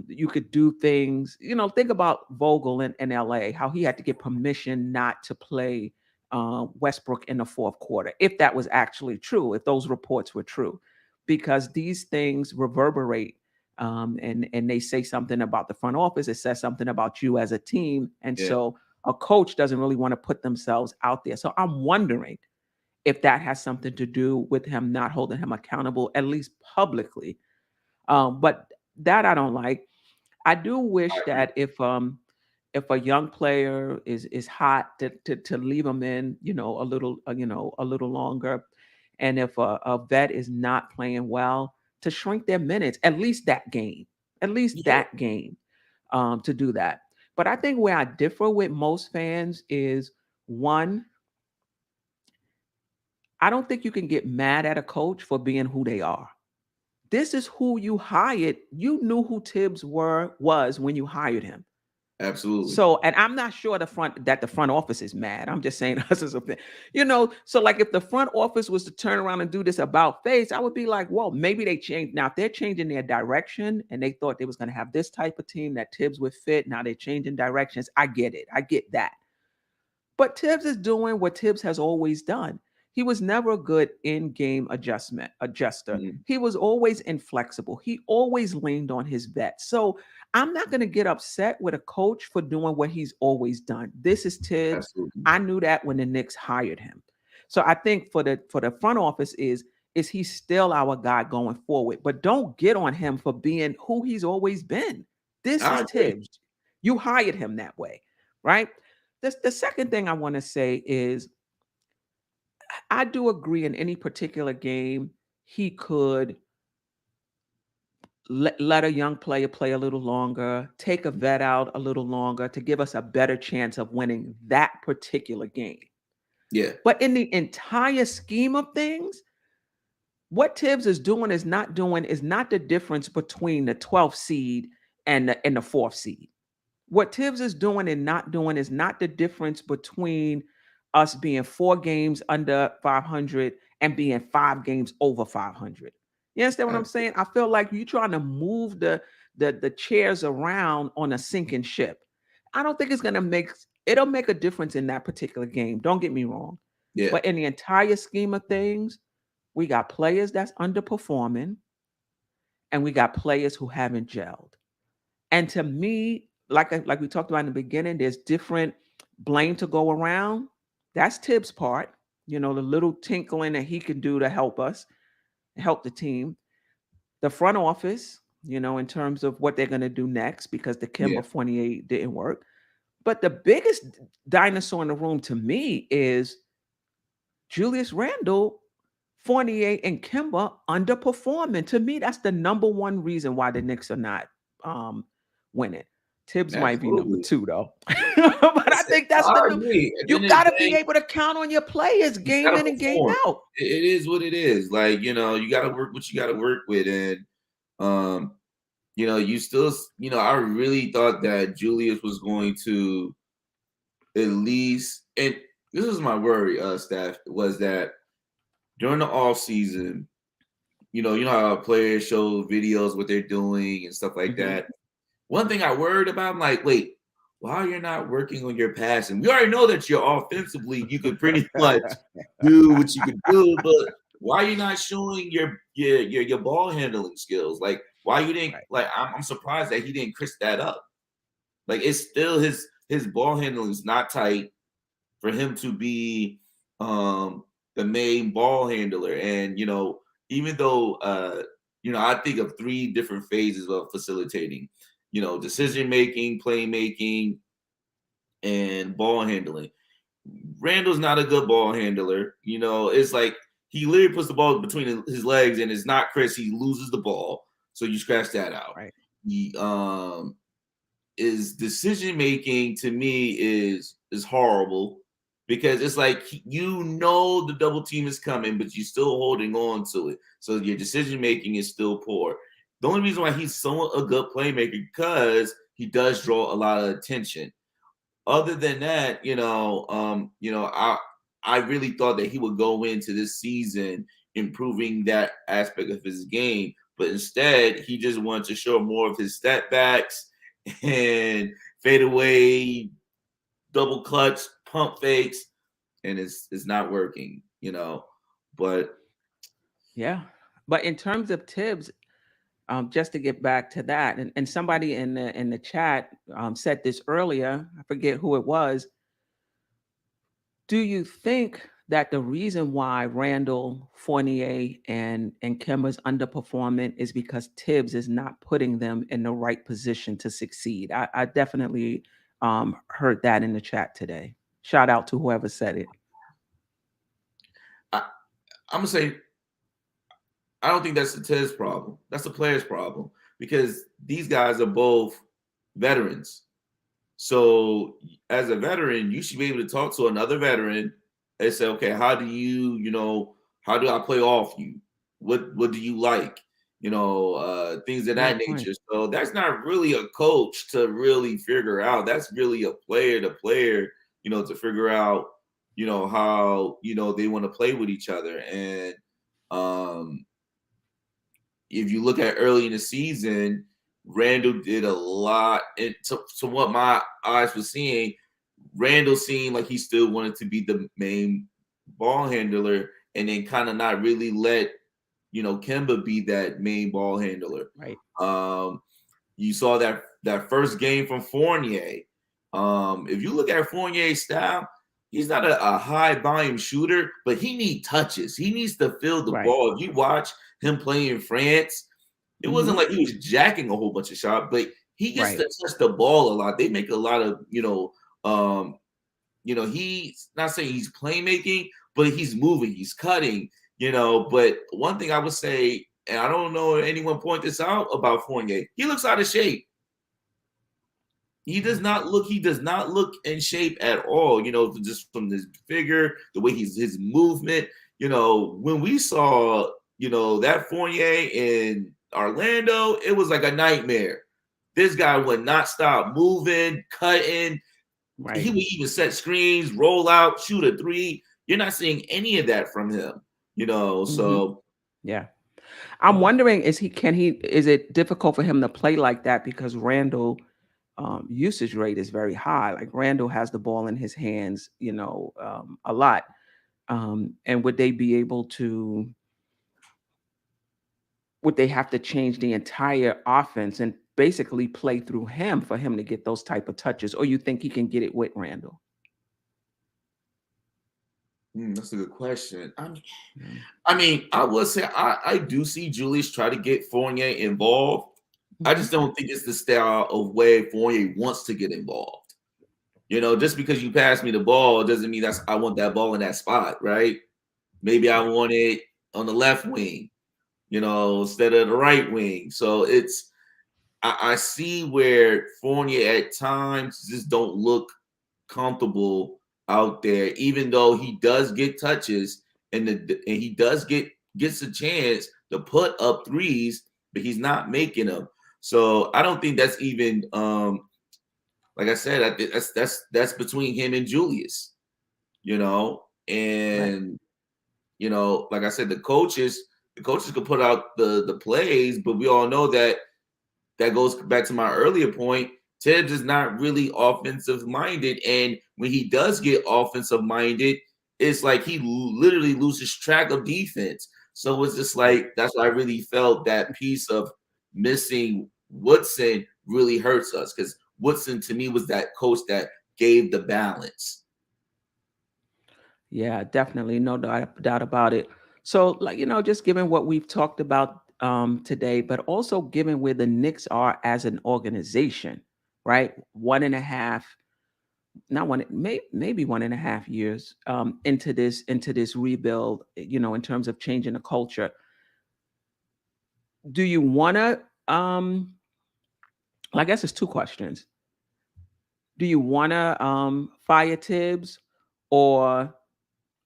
you could do things, think about Vogel in LA, how he had to get permission not to play Westbrook in the fourth quarter, if that was actually true, if those reports were true, because these things reverberate, and they say something about the front office, it says something about you as a team. And yeah, so a coach doesn't really want to put themselves out there. So I'm wondering if that has something to do with him not holding him accountable, at least publicly. But that I don't like. I do wish that if a young player is hot to leave them in, a little longer, and if a vet is not playing well, to shrink their minutes, at least yeah, that game, to do that. But I think where I differ with most fans is one, I don't think you can get mad at a coach for being who they are. This is who you hired. You knew who Tibbs was when you hired him. absolutely. So, and I'm not sure the front office is mad. I'm just saying us as a so like if the front office was to turn around and do this about face, I would be like, well, maybe they changed. Now, if they're changing their direction and they thought they was going to have this type of team that Tibbs would fit, now they're changing directions. I get it. I get that. But Tibbs is doing what Tibbs has always done. He was never a good in-game adjuster. Mhm. He was always inflexible. He always leaned on his vets. So I'm not going to get upset with a coach for doing what he's always done. This is Tibbs. Absolutely. I knew that when the Knicks hired him. So I think for the front office is he still our guy going forward? But don't get on him for being who he's always been. This I is agree. Tibbs. You hired him that way, right? The second thing I want to say is I do agree in any particular game he could let a young player play a little longer, take a vet out a little longer to give us a better chance of winning that particular game. Yeah. But in the entire scheme of things, what Tibbs is not the difference between the 12th seed and the fourth seed. What Tibbs is doing and not doing is not the difference between us being 4 games under 500 and being 5 games over 500. You understand what I'm saying? I feel like you're trying to move the chairs around on a sinking ship. I don't think it'll make a difference in that particular game. Don't get me wrong. Yeah. But in the entire scheme of things, we got players that's underperforming and we got players who haven't gelled. And to me, like we talked about in the beginning, there's different blame to go around. That's Tibbs' part, the little tinkling that he can do to help us, help the team. The front office, in terms of what they're going to do next, because the Yeah. Kemba 28 didn't work. But the biggest dinosaur in the room to me is Julius Randle, Fournier, and Kemba underperforming. To me, that's the number one reason why the Knicks are not winning. Tibbs might be number Absolutely. 2, though. But I think that's I the agree. At the you end of got the to be day, able to count on your players you game gotta in and game perform. out. It is what it is. Like, you got to work what you got to work with. And, you still, I really thought that Julius was going to at least, and this is my worry, Steph, was that during the off season, you know how players show videos, what they're doing and stuff like Mhm. that. One thing I worried about, I'm like, wait, why you're not working on your passing? We already know that you're offensively, you could pretty much do what you could do, but why are you not showing your ball handling skills? Like, why you didn't Right. like? I'm surprised that he didn't crisp that up. Like, it's still his ball handling is not tight for him to be the main ball handler. And even though I think of 3 different phases of facilitating, decision making, playmaking, and ball handling. Randall's not a good ball handler. It's like he literally puts the ball between his legs and it's not Chris. He loses the ball. So you scratch that out. Right. He his decision making to me is horrible because it's like the double team is coming, but you're still holding on to it. So your decision making is still poor. The only reason why he's somewhat a good playmaker because he does draw a lot of attention. Other than that, I really thought that he would go into this season improving that aspect of his game, but instead he just wanted to show more of his step backs and fade away, double clutch, pump fakes, and it's not working, But Yeah. But in terms of Tibbs, just to get back to that, and somebody in the chat said this earlier. I forget who it was. Do you think that the reason why Randall, Fournier, and Kemba's underperforming is because Tibbs is not putting them in the right position to succeed? I definitely heard that in the chat today. Shout out to whoever said it. I'm gonna say I don't think that's the Ted's problem. That's the player's problem because these guys are both veterans. So as a veteran, you should be able to talk to another veteran and say, okay, how do how do I play off you? What do you like? Things of that Great point. nature. So that's not really a coach to really figure out. That's really a player to player, to figure out, how, they want to play with each other. And um if you look at early in the season, Randall did a lot. And to what my eyes were seeing, Randall seemed like he still wanted to be the main ball handler and then kind of not really let, Kemba be that main ball handler. Right. You saw that first game from Fournier. If you look at Fournier's style, he's not a high volume shooter, but he needs touches. He needs to feel the Right. ball. If you watch him play in France, it wasn't like he was jacking a whole bunch of shots, but he gets Right. to touch the ball a lot. They make a lot of, he's not saying he's playmaking, but he's moving, he's cutting, But one thing I would say and I don't know if anyone point this out about Fournier. He looks out of shape. He does not look. He does not look in shape at all. Just from his figure, the way his movement. When we saw that Fournier in Orlando, it was like a nightmare. This guy would not stop moving, cutting. Right. He would even set screens, roll out, shoot a three. You're not seeing any of that from him. So yeah. I'm wondering, is it difficult for him to play like that because Randall usage rate is very high. Like Randall has the ball in his hands, a lot. And would they be able to? Would they have to change the entire offense and basically play through him for him to get those type of touches, or you think he can get it with Randall? That's a good question. I will say I do see Julius try to get Fournier involved. I just don't think it's the style of way Fournier wants to get involved. Just because you pass me the ball doesn't mean I want that ball in that spot, right? Maybe I want it on the left wing, instead of the right wing. So I see where Fournier at times just don't look comfortable out there, even though he does get touches and he gets a chance to put up threes, but he's not making them. So I don't think that's even like I said, I think that's between him and Julius, and like I said, the coaches could put out the plays, but we all know that goes back to my earlier point. Thibs is not really offensive minded, and when he does get offensive minded, it's like he literally loses track of defense. So it's just like that's why I really felt that piece of missing Woodson really hurts us, because Woodson to me was that coach that gave the balance. Yeah, definitely. No doubt about it. So, like, just given what we've talked about today, but also given where the Knicks are as an organization, right? 1.5, not one, maybe 1.5 years into this rebuild, in terms of changing the culture. Do you want to, I guess it's two questions. Do you want to fire Tibbs or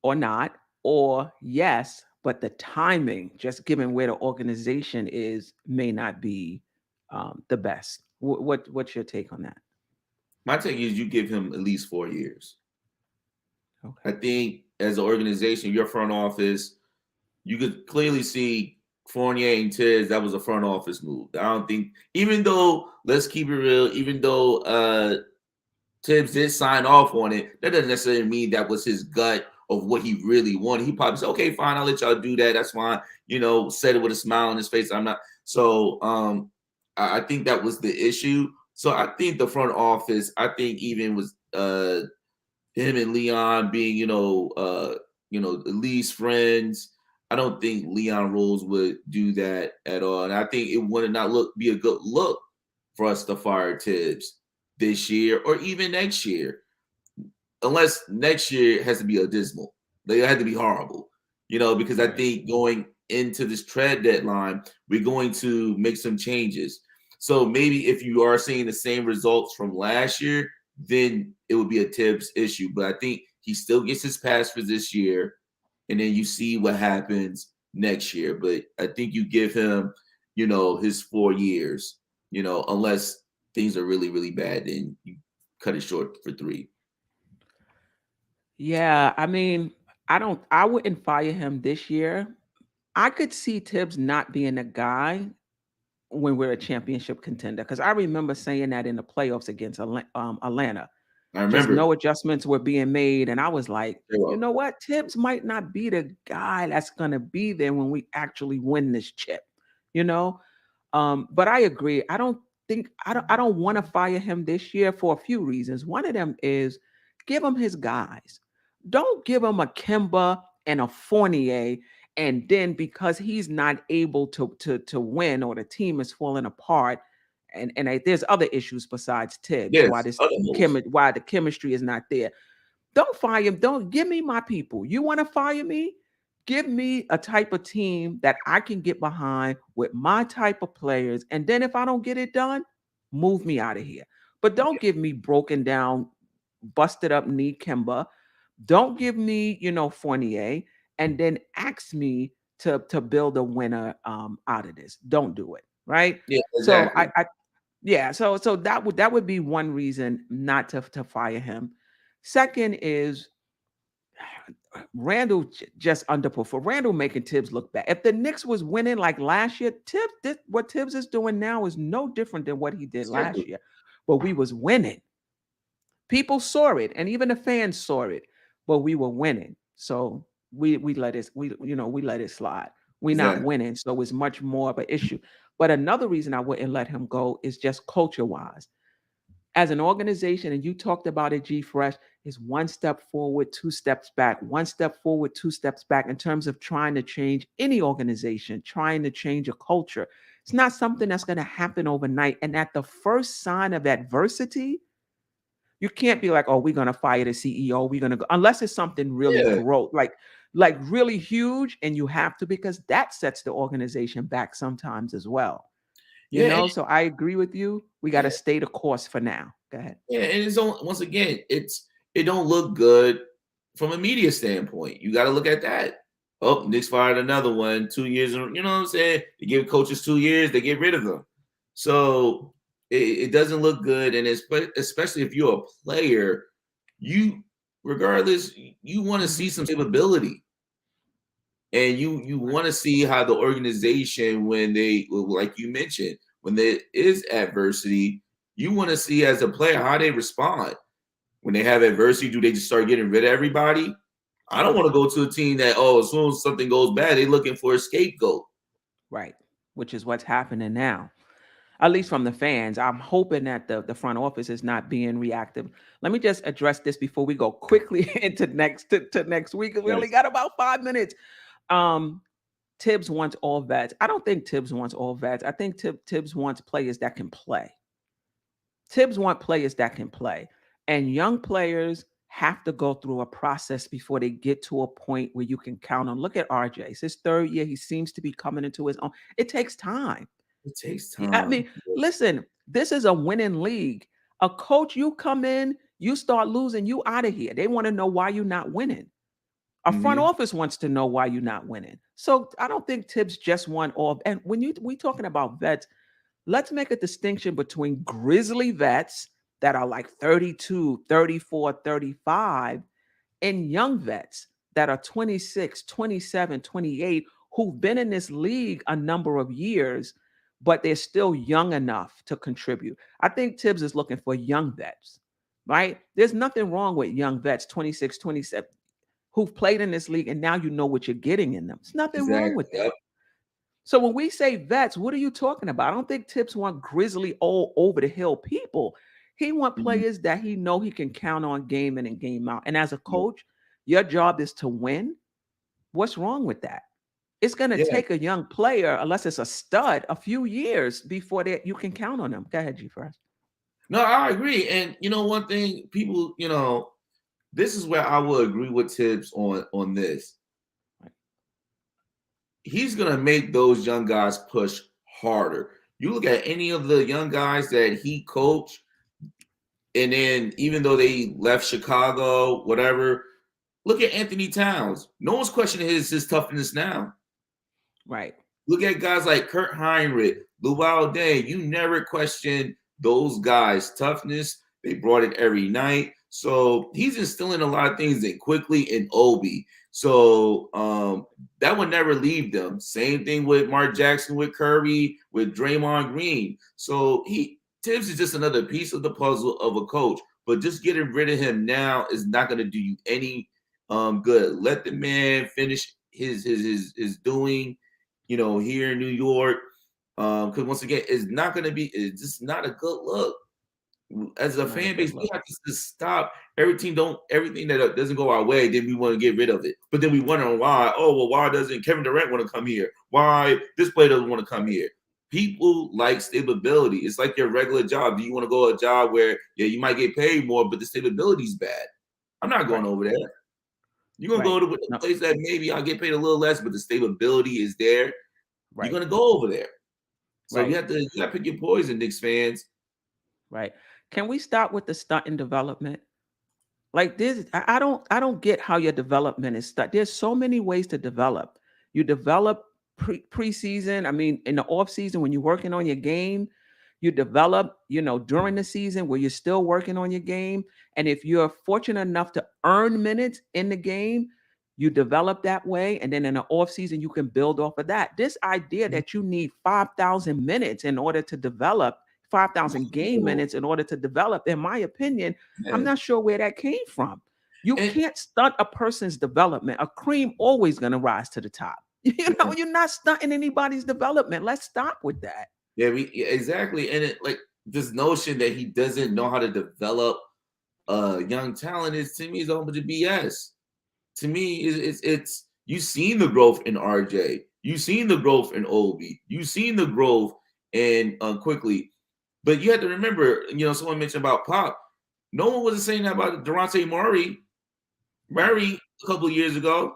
not, or yes, but the timing, just given where the organization is, may not be the best? What's your take on that? My take is you give him at least 4 years. Okay. I think as an organization, your front office, you could clearly see Fournier and Thibs, that was a front office move. I don't think, even though, let's keep it real, even though Thibs did sign off on it, that doesn't necessarily mean that was his gut of what he really wanted. He probably said, okay, fine, I'll let y'all do that. That's fine. Said it with a smile on his face. I'm not. So I think that was the issue. So I think the front office, I think even was him and Leon being, at least friends. I don't think Leon Rose would do that at all. And I think it would not be a good look for us to fire Thibs this year or even next year, unless next year has to be abysmal. They had to be horrible, because I think going into this trade deadline, we're going to make some changes. So maybe if you are seeing the same results from last year, then it would be a Thibs issue. But I think he still gets his pass for this year, and then you see what happens next year. But I think you give him, his 4 years, unless things are really, really bad, then you cut it short for 3. Yeah, I mean, I wouldn't fire him this year. I could see Tibbs not being a guy when we're a championship contender, because I remember saying that in the playoffs against Atlanta. I Just remember. no adjustments were being made, and I was like, Well, you know what? Tibbs might not be the guy that's going to be there when we actually win this chip, you know? But I agree. I don't want to fire him this year for a few reasons. One of them is give him his guys. Don't give him a Kimba and a Fournier, and then because he's not able to win, or the team is falling apart, and there's other issues besides Tibbs, yes, other moves. why the chemistry is not there. Don't fire him. Don't give me my people. You want to fire me? Give me a type of team that I can get behind with my type of players. And then if I don't get it done, move me out of here. But don't give me broken down, busted up knee Kimba. Don't give me, Fournier, and then ask me to build a winner out of this. Don't do it. Right. Yeah, So exactly. yeah, so that would be one reason not to fire him. Second is Randall just underperformed. Randall making Tibbs look bad. If the Knicks was winning like last year, what Tibbs is doing now is no different than what he did last Exactly. year. But we was winning. People saw it, and even the fans saw it. But we were winning, so we let it we let it slide. We're not Exactly. winning, so it's much more of an issue. But another reason I wouldn't let him go is just culture wise as an organization, and you talked about it, G Fresh, is one step forward, two steps back, one step forward, two steps back in terms of trying to change any organization, trying to change a culture. It's not something that's going to happen overnight. And at the first sign of adversity, you can't be like, oh, we're going to fire the CEO. We're going to go, unless it's something really Yeah. growth, like really huge. And you have to, because that sets the organization back sometimes as well. Yeah. So I agree with you. We got to stay the course for now. Go ahead. Yeah, and it's once again, it don't look good from a media standpoint. You got to look at that. Oh, Knicks fired another one 2 years. You know what I'm saying? They give coaches 2 years, they get rid of them. So it doesn't look good, and especially if you're a player, you regardless, you want to see some stability, and you want to see how the organization, when they, like you mentioned, when there is adversity, you want to see as a player how they respond when they have adversity. Do they just start getting rid of everybody? I don't want to go to a team that, oh, as soon as something goes bad, they're looking for a scapegoat. Right. Which is what's happening now, at least from the fans. I'm hoping that the front office is not being reactive. Let me just address this before we go quickly into to next week. We only Yes. got about 5 minutes. Um, Tibbs wants all vets. I don't think Tibbs wants all vets. I think Tibbs wants players that can play. Tibbs want players that can play. And young players have to go through a process before they get to a point where you can count on. Look at RJ. It's his third year. He seems to be coming into his own. It takes time. It takes I time. mean, listen, this is a winning league. A coach, you come in, you start losing, you out of here. They want to know why you're not winning. A front Mm-hmm. office wants to know why you're not winning. So I don't think Tibbs just want all. And when we talking about vets, let's make a distinction between grizzly vets that are like 32, 34, 35, and young vets that are 26, 27, 28, who've been in this league a number of years, but they're still young enough to contribute. I think Tibbs is looking for young vets, right? There's nothing wrong with young vets, 26, 27, who've played in this league, and now you know what you're getting in them. There's nothing wrong Exactly. with Yep. that. So when we say vets, what are you talking about? I don't think Tips want grizzly old over the hill people. He want Mm-hmm. players that he know he can count on game in and game out. And as a Yeah. coach, your job is to win. What's wrong with that? It's going to Yeah. take a young player, unless it's a stud, a few years before that you can count on them. Go ahead, G first. No, I agree. And one thing, people, this is where I will agree with Tibbs on this. He's gonna make those young guys push harder. You look at any of the young guys that he coached, and then even though they left Chicago, whatever, look at Anthony Towns. No one's questioning his toughness now. Right. Look at guys like Kurt Heinrich, Luau Day. You never question those guys' toughness. They brought it every night. So he's instilling a lot of things in Quickly and Obi. So that would never leave them. Same thing with Mark Jackson, with Curry, with Draymond Green. So Tibbs is just another piece of the puzzle of a coach. But just getting rid of him now is not going to do you any good. Let the man finish his doing, here in New York. Because once again, it's just not a good look. As a Not a fan good base, we look. have to just stop everything that doesn't go our way, then we want to get rid of it. But then we wonder why. Oh, well, why doesn't Kevin Durant want to come here? Why this player doesn't want to come here? People like stability. It's like your regular job. Do you want to go to a job where you might get paid more, but the stability's bad? I'm not going Right. over there. You're gonna go to a No, place that maybe I'll get paid a little less, but the stability is there. You're right. gonna go over there. So Right. you gotta pick your poison, Knicks fans. Right. Can we start with the stunt and development? Like this, I don't get how your development is stuck. There's so many ways to develop. You develop preseason. I mean, in the off season when you're working on your game, you develop, during the season where you're still working on your game. And if you're fortunate enough to earn minutes in the game, you develop that way. And then in the off season, you can build off of that. This idea that you need 5,000 minutes in order to develop, 5,000 game Oh, minutes in order to develop, in my opinion, I'm man. not sure where that came from. You And can't stunt a person's development. A cream always going to rise to the top. You're not stunting anybody's development. Let's stop with that. yeah, exactly. And it like this notion that he doesn't know how to develop young talent is to me is a whole bunch of BS. To me, it's you've seen the growth in RJ, you've seen the growth in Obi, you've seen the growth in quickly. But you have to remember, someone mentioned about Pop. No one was saying that about Durante Murray. Right. Murray a couple of years ago.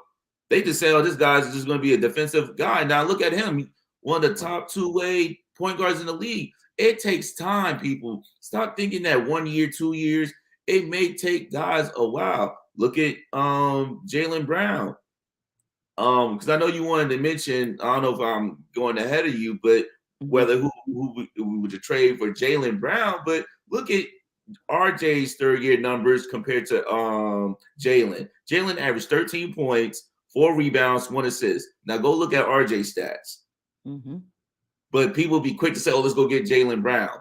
They just say, "Oh, this guy's just going to be a defensive guy." Now look at him, one of the Right. top two-way point guards in the league. It takes time, people. Stop thinking that 1 year, 2 years. It may take guys a while. Look at Jaylen Brown. Because I know you wanted to mention, I don't know if I'm going ahead of you, but Mhm. whether who would you trade for Jaylen Brown, but look at RJ's third year numbers compared to Jaylen. Jaylen averaged 13 points, 4 rebounds, 1 assist. Now go look at RJ's stats. Mhm. But people be quick to say, "Oh, let's go get Jaylen Brown."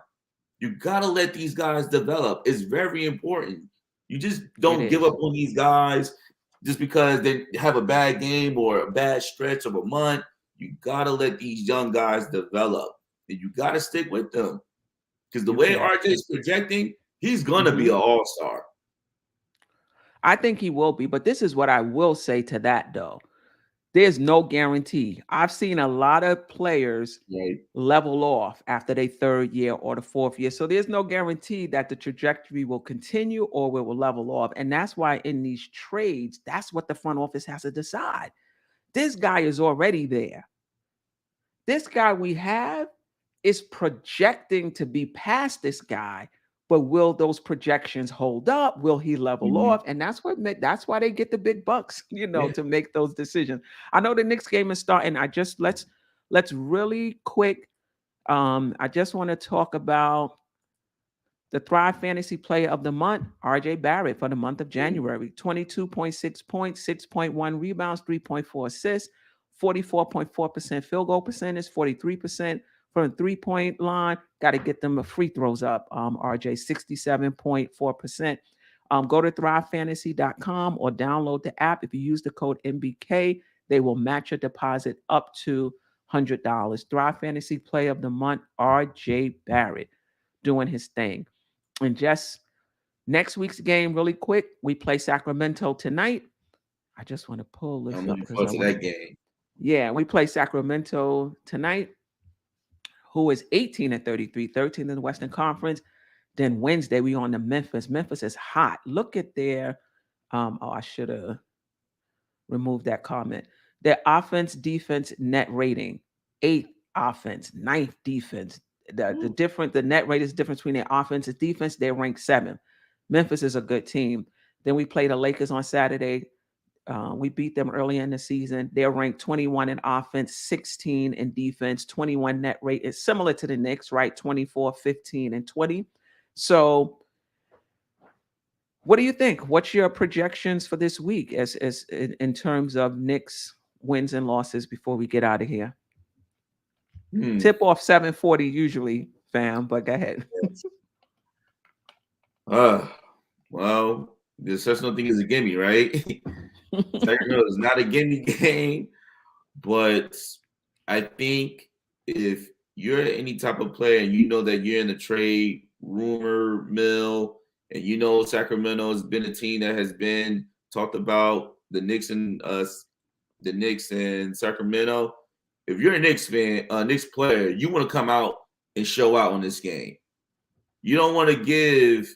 You gotta let these guys develop. It's very important. You just It don't give is. up on these guys just because they have a bad game or a bad stretch of a month. You gotta let these young guys develop, and you gotta stick with them. Because the You way can't. RJ is projecting, he's gonna be Mhm. an all-star. I think he will be, but this is what I will say to that though. There's no guarantee. I've seen a lot of players Right. level off after their third year or the fourth year. So there's no guarantee that the trajectory will continue or will level off. And that's why in these trades, that's what the front office has to decide. This guy is already there. This guy we have is projecting to be past this guy, but will those projections hold up? Will he level Mhm. off? And that's why they get the big bucks, Yeah. to make those decisions. I know the Knicks game is starting. Let's really quick. I just want to talk about the Thrive Fantasy Player of the Month, RJ Barrett, for the month of January. 22.6 points, 6.1 rebounds, 3.4 assists, 44.4% field goal percentage, 43% from the three-point line. Got to get them free throws up. RJ, 67.4%. Go to thrivefantasy.com or download the app. If you use the code MBK, they will match your deposit up to $100. Thrive Fantasy Player of the Month, RJ Barrett, doing his thing. And just next week's game, really quick, we play Sacramento tonight. I just want to pull this I'm up looking because forward I to want to. that game. Yeah, we play Sacramento tonight, who is 18 and 33, 13th in the Western Conference. Then Wednesday, we on to Memphis. Memphis is hot. Look at their. I should have removed that comment. Their offense, defense, net rating: eighth offense, ninth defense. The net rate is difference between their offense and defense. They're ranked seventh. Memphis is a good team. Then we play the Lakers on Saturday. We beat them early in the season. They're ranked 21 in offense, 16 in defense, 21 net rate. It's similar to the Knicks, right? 24, 15, and 20. So what do you think? What's your projections for this week as in terms of Knicks wins and losses before we get out of here? Hmm. Tip off 7:40 usually, fam, but go ahead. Uh, well, there's such no thing as a gimme, right? Sacramento is not a gimme game, but I think if you're any type of player and you know that you're in the trade rumor mill and you know Sacramento has been a team that has been talked about, the Knicks and Sacramento. If you're a Knicks fan, Knicks player, you want to come out and show out on this game. You don't want to give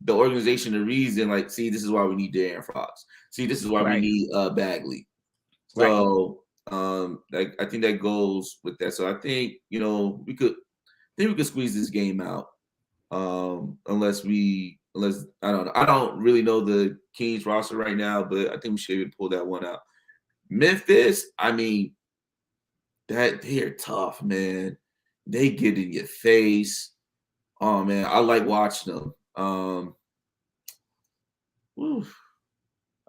the organization the reason, like, see, this is why we need De'Aaron Fox. See, this is why we Right. need Bagley. Right. So like, I think that goes with that. So I think, we could squeeze this game out. Unless I don't know. I don't really know the Kings roster right now, but I think we should be able to pull that one out. Memphis, I mean, that they're tough, man. They get in your face. Oh man, I like watching them. I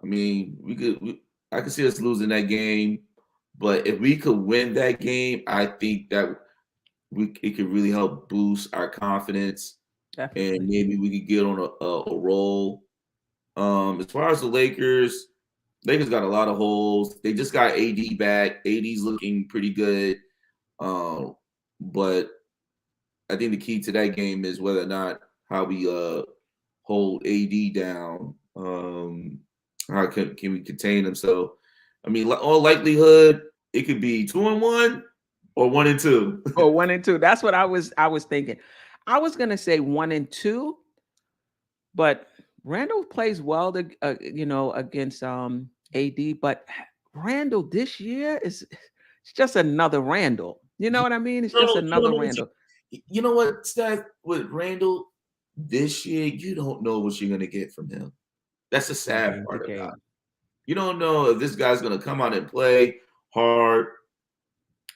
mean, I could see us losing that game, but if we could win that game, I think that it could really help boost our confidence, Definitely. and maybe we could get on a roll. As far as the Lakers got a lot of holes. They just got AD back. AD's looking pretty good, but I think the key to that game is whether or not how we hold AD down. How can we contain them? So, I mean, all likelihood, it could be 2-1 or 1-2. Or 1-2. That's what I was thinking. I was gonna say 1-2, but Randall plays well, against AD. But Randall this year it's just another Randall. You know what I mean? It's just another Randall. You know what, Steph, with Randall this year, you don't know what you're gonna get from him. That's the sad part about it. You don't know if this guy's gonna come out and play hard.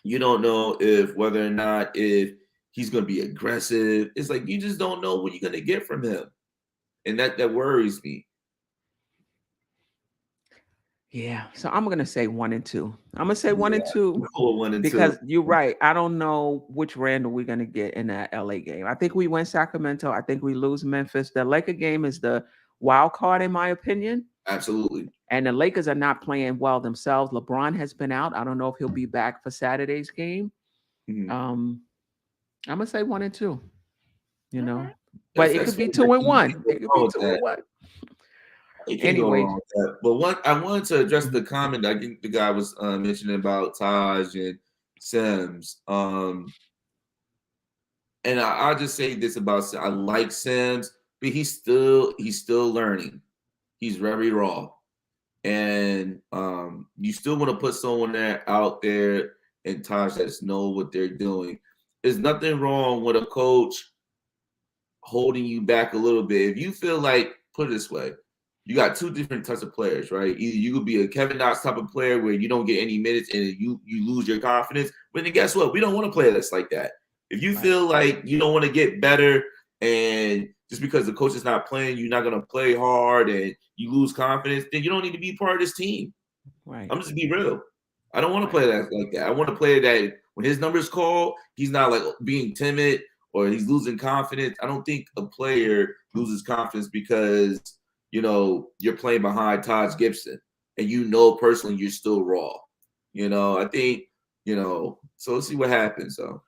You don't know whether or not if he's gonna be aggressive. It's like you just don't know what you're gonna get from him, and that worries me. Yeah, so I'm gonna say 1-2. I'm gonna say 1-2 1-2. because you're right. I don't know which Randall we're gonna get in that LA game. I think we win Sacramento. I think we lose Memphis. The Laker game is the wild card, in my opinion. Absolutely. And the Lakers are not playing well themselves. LeBron has been out. I don't know if he'll be back for Saturday's game. Mm-hmm. I'm gonna say 1-2. Right. But it could be 2-1. It could be 2-1. Anyway, but I wanted to address the comment I think the guy was mentioning about Taj and Sims. And I'll just say this about I like Sims, but he's still learning. He's very raw, and you still want to put someone out there and Taj that know what they're doing. There's nothing wrong with a coach holding you back a little bit. If you feel like, put it this way, you got two different types of players, right? Either you could be a Kevin Knox type of player where you don't get any minutes and you lose your confidence. But then guess what? We don't want to play this like that. If you feel like you don't want to get better and just because the coach is not playing, you're not going to play hard and you lose confidence, then you don't need to be part of this team. Right. I'm just be real. I don't want to play that like that. I want to play that when his number's called, he's not like being timid or he's losing confidence. I don't think a player loses confidence because you're playing behind Taj Gibson and personally you're still raw. I think, so let's see what happens. So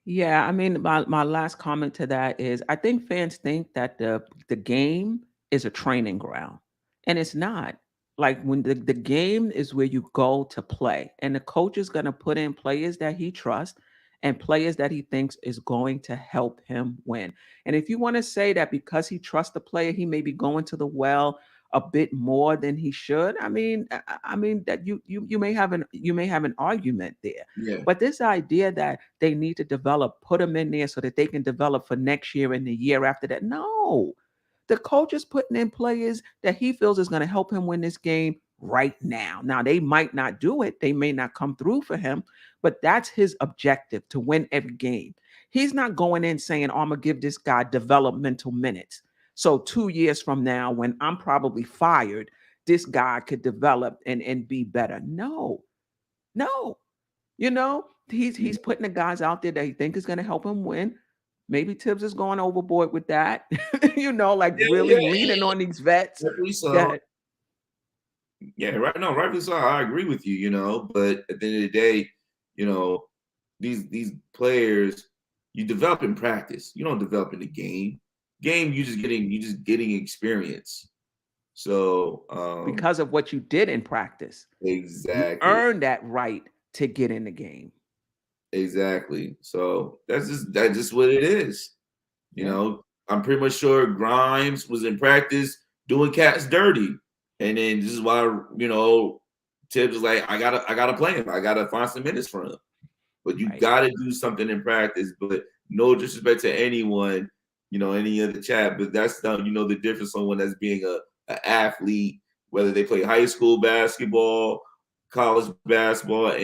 yeah, I mean, my last comment to that is I think fans think that the game is a training ground. And it's not. Like when the game is where you go to play, and the coach is gonna put in players that he trusts and players that he thinks is going to help him win. And if you want to say that because he trusts the player, he may be going to the well a bit more than he should. I mean that you may have an argument there. yeah, But this idea that they need to put them in there so that they can develop for next year and the year after that. No. The coach is putting in players that he feels is going to help him win this game right now. Now, they might not do it. They may not come through for him, but that's his objective, to win every game. He's not going in saying, oh, I'm going to give this guy developmental minutes. So 2 years from now, when I'm probably fired, this guy could develop and be better. No. He's putting the guys out there that he thinks is going to help him win. Maybe Thibs is going overboard with that, really leaning on these vets. Yeah, right. No, rightfully so. I agree with you. But at the end of the day, these players you develop in practice. You don't develop in the game. You just getting experience. So because of what you did in practice, exactly, you earned that right to get in the game. Exactly. So that's just what it is. I'm pretty much sure Grimes was in practice doing cats dirty. And then this is why, Thibs is like, I gotta play him. I gotta find some minutes for him. But you Right. gotta do something in practice. But no disrespect to anyone, any other chat, but that's the difference on one that's being a athlete, whether they play high school basketball, college basketball.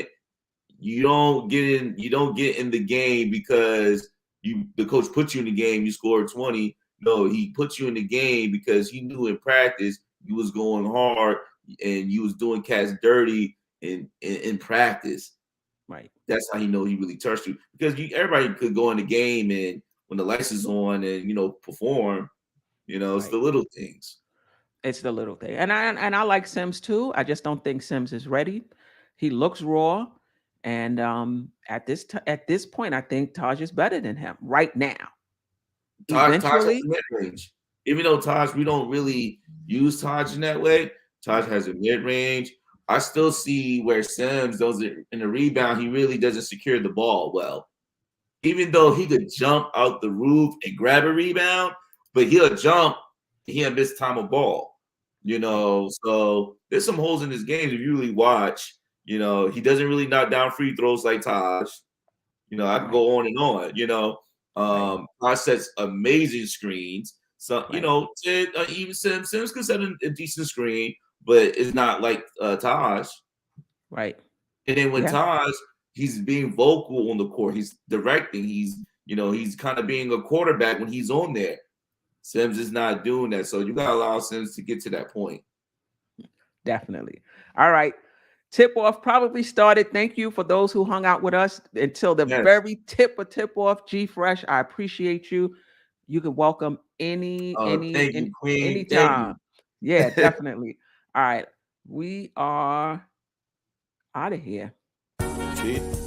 You don't get in the game because the coach puts you in the game, you scored 20. No, he puts you in the game because he knew in practice you was going hard and you was doing cats dirty in practice. Right. That's how he know he really touched you. Because everybody could go in the game and when the lights is on and perform, it's the Right. little things. It's the little thing. And I like Sims too. I just don't think Sims is ready. He looks raw. And at this point, I think Taj is better than him right now. Taj has Eventually, a mid range. Even though Taj, we don't really use Taj in that way. Taj right, has a mid range. I still see where Sims does it in the rebound. He really doesn't secure the ball well. Even though he could jump out the roof and grab a rebound, but he'll jump, he'll miss time of ball. right, So there's some holes in his game if you really watch. He doesn't really knock down free throws like Taj. I could right, go on and on. right, Taj sets amazing screens. So right, even Sims could set a decent screen, but it's not like Taj. right. And then when Yeah, Taj, he's being vocal on the court, he's directing, he's kind of being a quarterback when he's on there. Sims is not doing that, so you gotta allow Sims to get to that point. definitely. All right. Tip off probably started. Thank you for those who hung out with us until the Yes. very tip off. G Fresh, I appreciate you. You can welcome Thank you, Queen. Thank you. anytime. Yeah, definitely. All right. We are out of here. See?